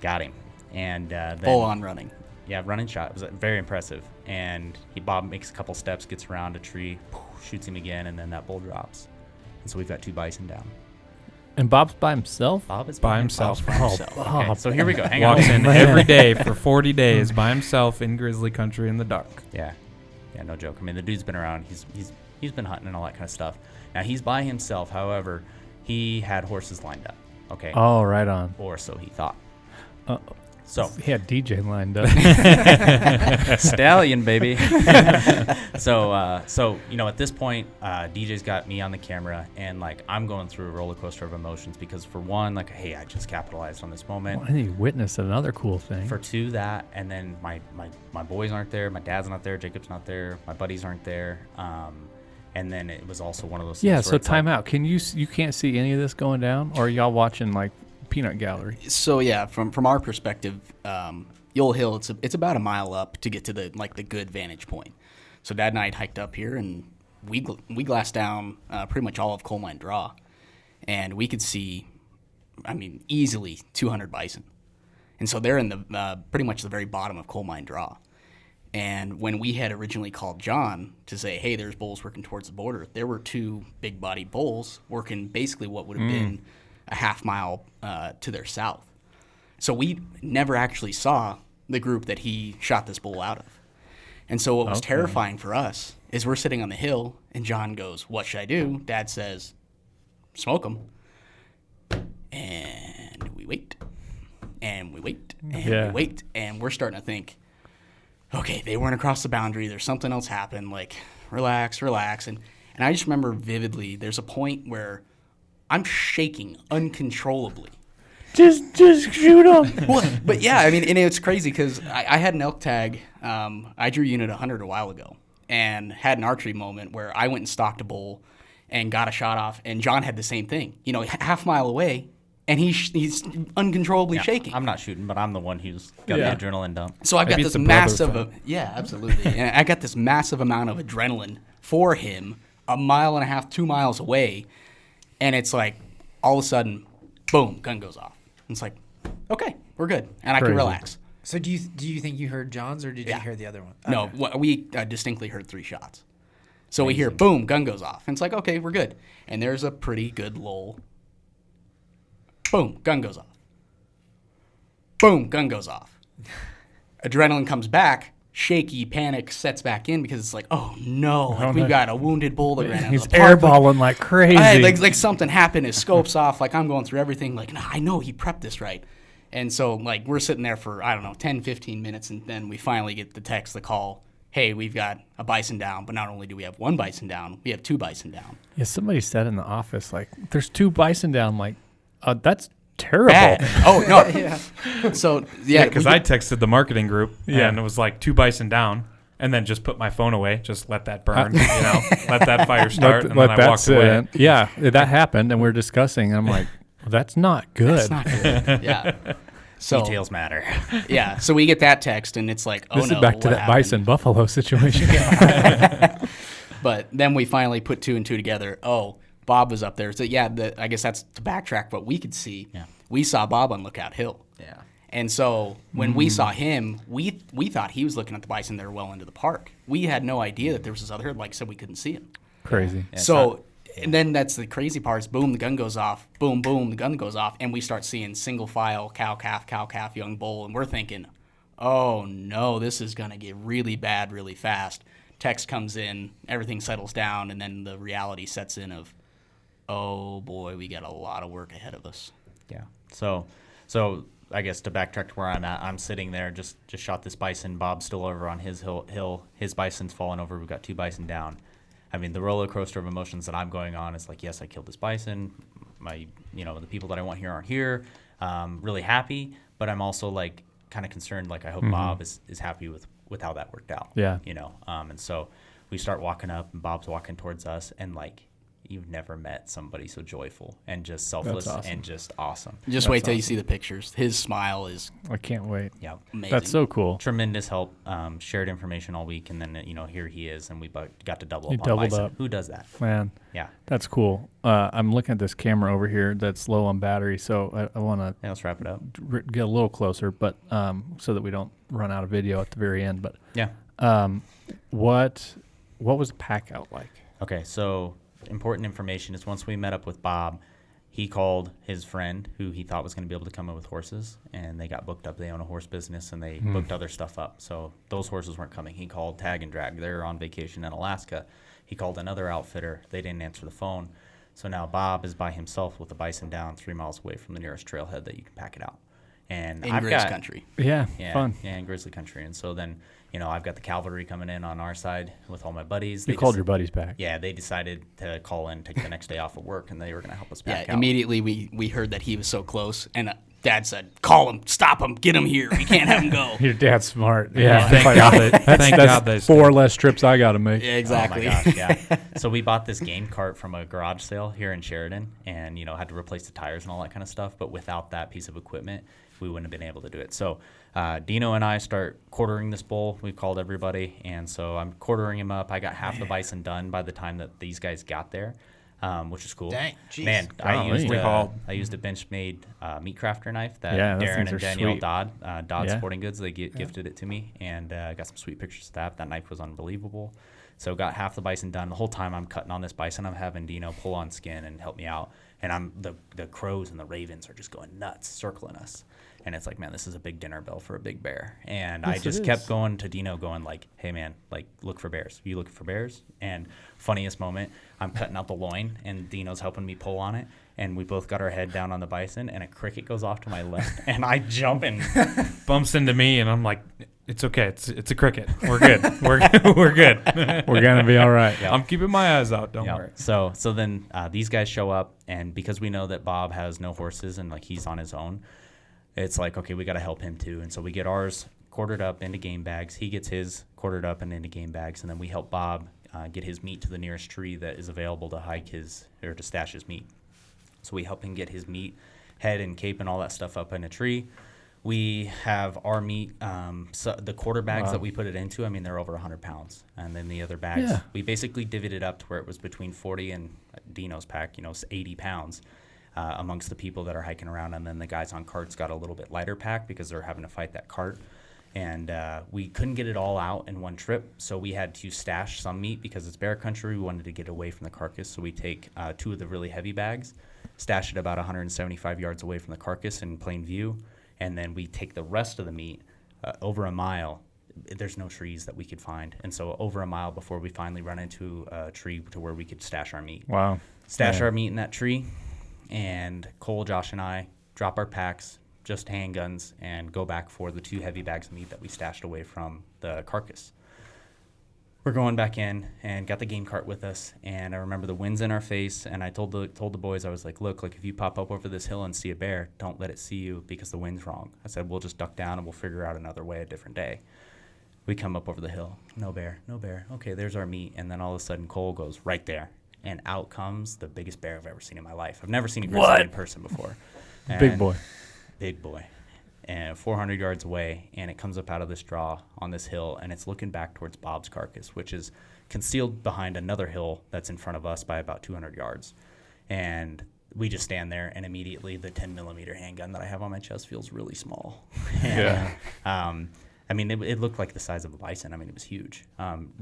Got him, and then Full on running. Yeah, running shot. It was very impressive. And Bob makes a couple steps, gets around a tree, shoots him again, and then that bull drops. And so we've got 2 bison down. And Bob's by himself? Bob is By himself. Bob's by himself. Bob. Okay, so here we go. Hang Walks on. in every day for 40 days by himself in grizzly country in the dark. Yeah, no joke. I mean, the dude's been around. He's been hunting and all that kind of stuff. Now he's by himself. However, he had horses lined up. Okay. Oh, right on. Or so he thought. Uh, So He had DJ lined up. stallion, baby. So at this point, DJ's got me on the camera, and like I'm going through a roller coaster of emotions because for one, like, hey, I just capitalized on this moment. And he witnessed another cool thing. For 2, that, and then my boys aren't there, my dad's not there, Jacob's not there, my buddies aren't there, and then it was also one of those things. Yeah, where so it's time like, out. Can you can't see any of this going down, or are y'all watching like peanut gallery? So yeah, from our perspective, Yule Hill, it's about a mile up to get to the good vantage point. So Dad and I had hiked up here, and we glassed down pretty much all of Coal Mine Draw, and we could see, I mean, easily 200 bison, and so they're in the pretty much the very bottom of Coal Mine Draw. And when we had originally called John to say, hey, there's bulls working towards the border, there were 2 big-bodied bulls working basically what would have been a half mile to their south. So we never actually saw the group that he shot this bull out of. And so what was terrifying for us is we're sitting on the hill, and John goes, what should I do? Dad says, smoke them. And we wait. And we wait. And we wait. And we're starting to think, okay, they weren't across the boundary. There's something else happened. Like, relax. And I just remember vividly, there's a point where I'm shaking uncontrollably. Just shoot him. Well, but yeah, I mean, and it's crazy because I had an elk tag. I drew unit 100 a while ago and had an archery moment where I went and stalked a bull and got a shot off. And John had the same thing, half mile away. And he's uncontrollably shaking. I'm not shooting, but I'm the one who's got the adrenaline dump. So I've got Maybe this it's a brother massive, absolutely. And I got this massive amount of adrenaline for him, 1.5 miles, 2 miles away, and it's like all of a sudden, boom, gun goes off. And it's like, okay, we're good, and I can relax. So do you think you heard John's, or did you hear the other one? No, we distinctly heard 3 shots. So we hear boom, gun goes off, and it's like, okay, we're good. And there's a pretty good lull. Boom, gun goes off. Boom, gun goes off. Adrenaline comes back. Shaky panic sets back in because it's like, oh no, we've got a wounded bull that ran out of He's the park. airballing like crazy. Like something happened. His scope's off. Like I'm going through everything. Like, nah, I know he prepped this right. And so like we're sitting there for, 10, 15 minutes, and then we finally get the call. Hey, we've got a bison down, but not only do we have 1 bison down, we have 2 bison down. Yeah, somebody said in the office, like, there's 2 bison down. Like, that's terrible. Bad. Oh, no. So, yeah. Because I texted the marketing group, and it was like 2 bison down, and then just put my phone away, just let that burn, let that fire start, and then I walked away. Yeah, that happened, and we were discussing. I'm like, well, That's not good. That's not good. Yeah. So, Details matter. yeah. So we get that text, and it's like, oh This no. is back to what that happened? Bison Buffalo situation. But then we finally put 2 and 2 together. Oh, Bob was up there. So yeah, I guess that's to backtrack what we could see. Yeah. We saw Bob on Lookout Hill. Yeah. And so when we saw him, we thought he was looking at the bison that were well into the park. We had no idea that there was this other herd. Like I said, we couldn't see him. Crazy. Yeah, So, and then that's the crazy part is boom, the gun goes off. Boom, boom, the gun goes off. And we start seeing single file, cow, calf, young bull. And we're thinking, oh no, this is going to get really bad really fast. Text comes in, everything settles down, and then the reality sets in of, oh boy, we got a lot of work ahead of us. Yeah. So I guess to backtrack to where I'm at, I'm sitting there, just shot this bison. Bob's still over on his hill. His bison's fallen over. We've got 2 bison down. I mean, the roller coaster of emotions that I'm going on is like, yes, I killed this bison. The people that I want here aren't here. Really happy, but I'm also like kind of concerned. Like, I hope Bob is happy with how that worked out. Yeah. And so we start walking up, and Bob's walking towards us, and like, you've never met somebody so joyful and just selfless and just awesome. Just wait till you see the pictures. His smile is I can't wait. Yeah. amazing. That's so cool. Tremendous help. Shared information all week, and then here he is, and we got to double You up on doubled Bison. up. Who does that? Man, Yeah. that's cool. I'm looking at this camera over here that's low on battery, so I want to Yeah, let's wrap it up. get a little closer, but so that we don't run out of video at the very end. But Yeah. what was the pack out like? Okay, so important information is once we met up with Bob, he called his friend who he thought was going to be able to come in with horses, and they got booked up. They own a horse business, and they booked other stuff up. So those horses weren't coming. He called Tag and Drag. They're on vacation in Alaska. He called another outfitter. They didn't answer the phone. So now Bob is by himself with the bison down 3 miles away from the nearest trailhead that you can pack it out. And in I've Grizz got country. Yeah, Yeah, fun. Yeah, in Grizzly country. And so then, I've got the cavalry coming in on our side with all my buddies. You called your buddies back. Yeah, they decided to call in, take the next day off of work, and they were going to help us Yeah, back out. immediately we heard that he was so close, and Dad said, "Call him, stop him, get him here. We can't have him go." Your dad's smart. Yeah, Thank God they that's 4 less trips I got to make. Yeah, exactly. Oh my gosh, yeah. So we bought this game cart from a garage sale here in Sheridan, and had to replace the tires and all that kind of stuff. But without that piece of equipment, we wouldn't have been able to do it. So Dino and I start quartering this bull. We've called everybody, and so I'm quartering him up. I got half the bison done by the time that these guys got there, which is cool. Dang, jeez. Man, Golly. I used a bench-made meat crafter knife that Yeah, those Darren things and are Danielle sweet. Dodd Yeah. Sporting Goods, they gifted it to me, and I got some sweet pictures of that. That knife was unbelievable. So got half the bison done. The whole time I'm cutting on this bison, I'm having Dino pull on skin and help me out. And the crows and the ravens are just going nuts, circling us. And it's like, man, this is a big dinner bell for a big bear. And I Yes, it just is. kept going to Dino going like, hey, man, like, look for bears. You looking for bears? And funniest moment, I'm cutting out the loin, and Dino's helping me pull on it. And we both got our head down on the bison, and a cricket goes off to my left. And I jump and bumps into me, and I'm like, it's okay. It's a cricket. We're good. We're good. We're gonna be all right. Yeah. I'm keeping my eyes out. Don't Yeah. worry. So then these guys show up, and because we know that Bob has no horses and like he's on his own, it's like, okay, we got to help him too. And so we get ours quartered up into game bags. He gets his quartered up and into game bags, and then we help Bob get his meat to the nearest tree that is available to to stash his meat. So we help him get his meat, head and cape and all that stuff up in a tree. We have our meat, so the quarter bags that we put it into, I mean, they're over 100 pounds. And then the other bags, we basically divvied it up to where it was between 40 and Dino's pack, 80 pounds amongst the people that are hiking around. And then the guys on carts got a little bit lighter pack because they're having to fight that cart. And we couldn't get it all out in one trip, so we had to stash some meat because it's bear country. We wanted to get away from the carcass, so we take 2 of the really heavy bags, stash it about 175 yards away from the carcass in plain view, and then we take the rest of the meat over a mile. There's no trees that we could find, and so over a mile before we finally run into a tree to where we could stash our meat. Wow. Stash our meat in that tree, and Cole, Josh, and I drop our packs, just handguns, and go back for the 2 heavy bags of meat that we stashed away from the carcass. We're going back in and got the game cart with us, and I remember the wind's in our face, and I told the boys, I was like, look, if you pop up over this hill and see a bear, don't let it see you because the wind's wrong. I said, we'll just duck down and we'll figure out another way a different day. We come up over the hill. No bear. Okay, there's our meat. And then all of a sudden Cole goes right there. and out comes the biggest bear I've ever seen in my life. I've never seen a grizzly in person before. Big boy. Big boy. And 400 yards away, and it comes up out of this draw on this hill, and it's looking back towards Bob's carcass, which is concealed behind another hill that's in front of us by about 200 yards. And we just stand there, and immediately the 10-millimeter handgun that I have on my chest feels really small. Yeah. I mean, it looked like the size of a bison. I mean, it was huge.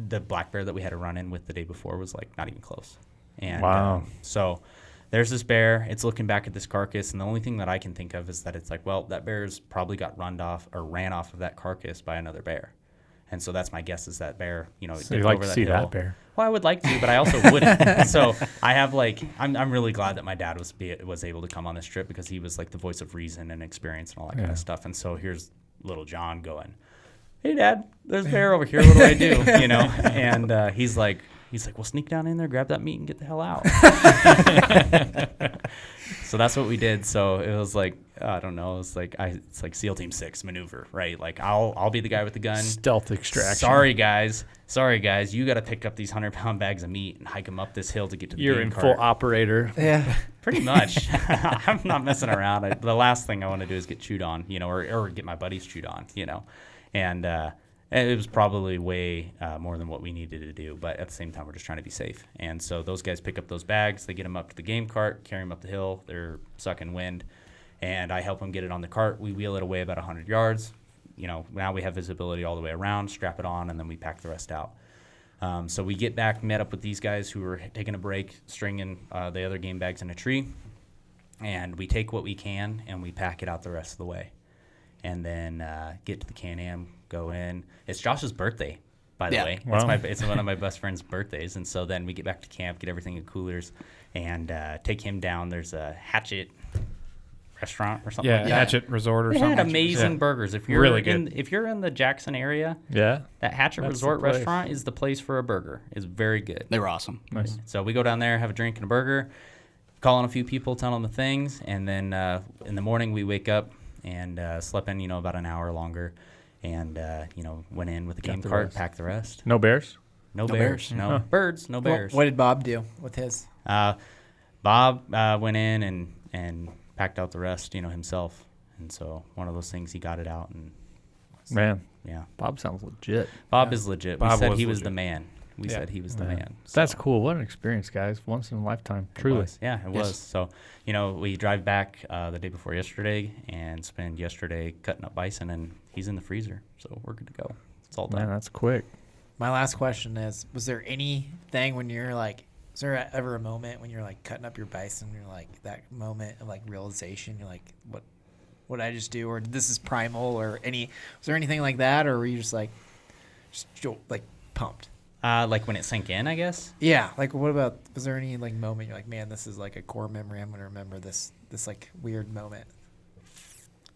The black bear that we had to run in with the day before was like not even close. And wow. So there's this bear. It's looking back at this carcass, and the only thing that I can think of is that it's like, well, that bear's probably got ran off of that carcass by another bear. And so that's my guess is that bear, So you like over to that see hill. that bear? Well, I would like to, but I also wouldn't. So I have I'm really glad that my dad was able to come on this trip because he was like the voice of reason and experience and all that kind of stuff. And so here's little John going, "Hey, Dad, there's a bear over here. What do I do?" And he's like, "Well, sneak down in there, grab that meat, and get the hell out." So that's what we did. So it was like, I don't know, it's like SEAL Team 6 maneuver, right? Like I'll be the guy with the gun. Stealth extraction. Sorry guys, you got to pick up these 100-pound bags of meat and hike them up this hill to get to the You're game in cart. full operator. Yeah. Pretty much. I'm not messing around. The last thing I want to do is get chewed on, or get my buddies chewed on, and it was probably way more than what we needed to do, but at the same time, we're just trying to be safe. And so those guys pick up those bags, they get them up to the game cart, carry them up the hill, they're sucking wind, and I help them get it on the cart. We wheel it away about 100 yards. Now we have visibility all the way around, strap it on, and then we pack the rest out. So we get back, met up with these guys who were taking a break, stringing the other game bags in a tree, and we take what we can, and we pack it out the rest of the way. And then get to the Can-Am, go in. It's Josh's birthday, by the way. Wow. It's one of my best friend's birthdays. And so then we get back to camp, get everything in coolers, and take him down. There's a Hatchet restaurant or something like that. Hatchet Resort or They something. had amazing Yeah. burgers. If you're Really good. if you're in the Jackson area, Yeah. that Hatchet That's Resort the place. restaurant is the place for a burger. It's very good. They were awesome. Nice. So we go down there, have a drink and a burger, call on a few people, tell them the things, and then in the morning we wake up and slept in, about an hour longer, and went in with the Got game the cart, rest. packed the rest. No bears? No bears. bears, no birds, no bears. What did Bob do with his? Bob went in and packed out the rest, himself, and so one of those things he got it out, and Man, yeah, Bob sounds legit. Bob is legit. We Bob said was he was legit. the man. We Yeah. said he was the Yeah. man. That's So- cool. What an experience, guys. Once in a lifetime. It Truly. was. Yeah, it Yes. was. So, we drive back the day before yesterday and spend yesterday cutting up bison, and he's in the freezer. So we're good to go. It's all done. Man, that's quick. My last question is: was there anything when you're like? Is there ever a moment when you're like cutting up your bison? You're like that moment of like realization. You're like, what did I just do? Or this is primal? Or was there anything like that? Or were you just like pumped? Like when it sank in, I guess. Yeah. Like, what about? Was there any like moment you're like, man, this is like a core memory. I'm gonna remember this like weird moment.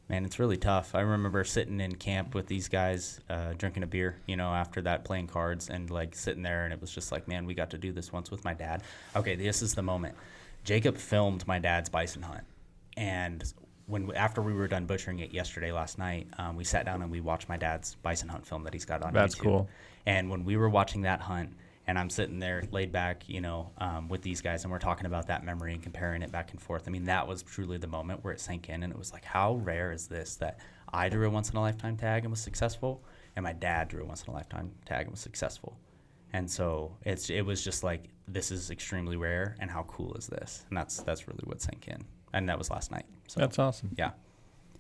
Man, it's really tough. I remember sitting in camp with these guys, drinking a beer, after that, playing cards, and like sitting there, and it was just like, man, we got to do this once with my dad. Okay, this is the moment. Jacob filmed my dad's bison hunt, and after we were done butchering it last night, we sat down and we watched my dad's bison hunt film that he's got on That's YouTube. cool. And when we were watching that hunt, and I'm sitting there laid back, with these guys, and we're talking about that memory and comparing it back and forth. I mean, that was truly the moment where it sank in, and it was like, how rare is this that I drew a once-in-a-lifetime tag and was successful, and my dad drew a once-in-a-lifetime tag and was successful. And so it was just like, this is extremely rare, and how cool is this? And that's really what sank in. And that was last night. So That's awesome. yeah.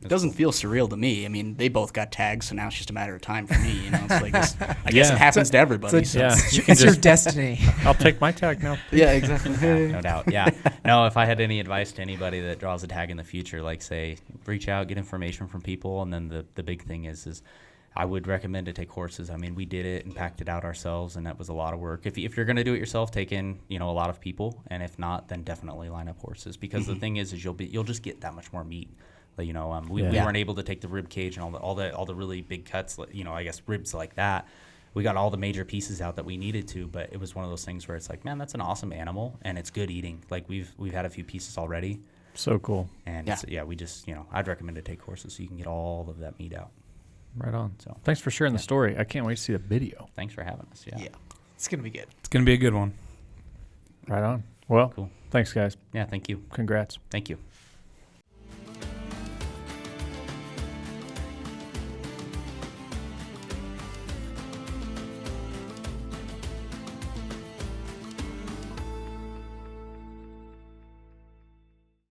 It doesn't feel surreal to me. I mean, they both got tags, so now it's just a matter of time for me. It's like this, I guess it happens to everybody. So. Yeah. It's your destiny. I'll take my tag now. Yeah, exactly. Yeah, no doubt. Yeah. No, if I had any advice to anybody that draws a tag in the future, like say, reach out, get information from people. And then the big thing is I would recommend to take horses. I mean, we did it and packed it out ourselves, and that was a lot of work. If you're going to do it yourself, take in, a lot of people. And if not, then definitely line up horses, because the thing is you'll just get that much more meat. We weren't able to take the rib cage and all the really big cuts, I guess ribs like that. We got all the major pieces out that we needed to, but it was one of those things where it's like, man, that's an awesome animal, and it's good eating. Like we've had a few pieces already, So cool. and we just I'd recommend to take horses so you can get all of that meat out. Right on. So Thanks for sharing the story. I can't wait to see the video. thanks for having us. Yeah. It's gonna be good. It's going to be a good one. Right on. Well, Cool. thanks, guys. Yeah, thank you. Congrats. Thank you.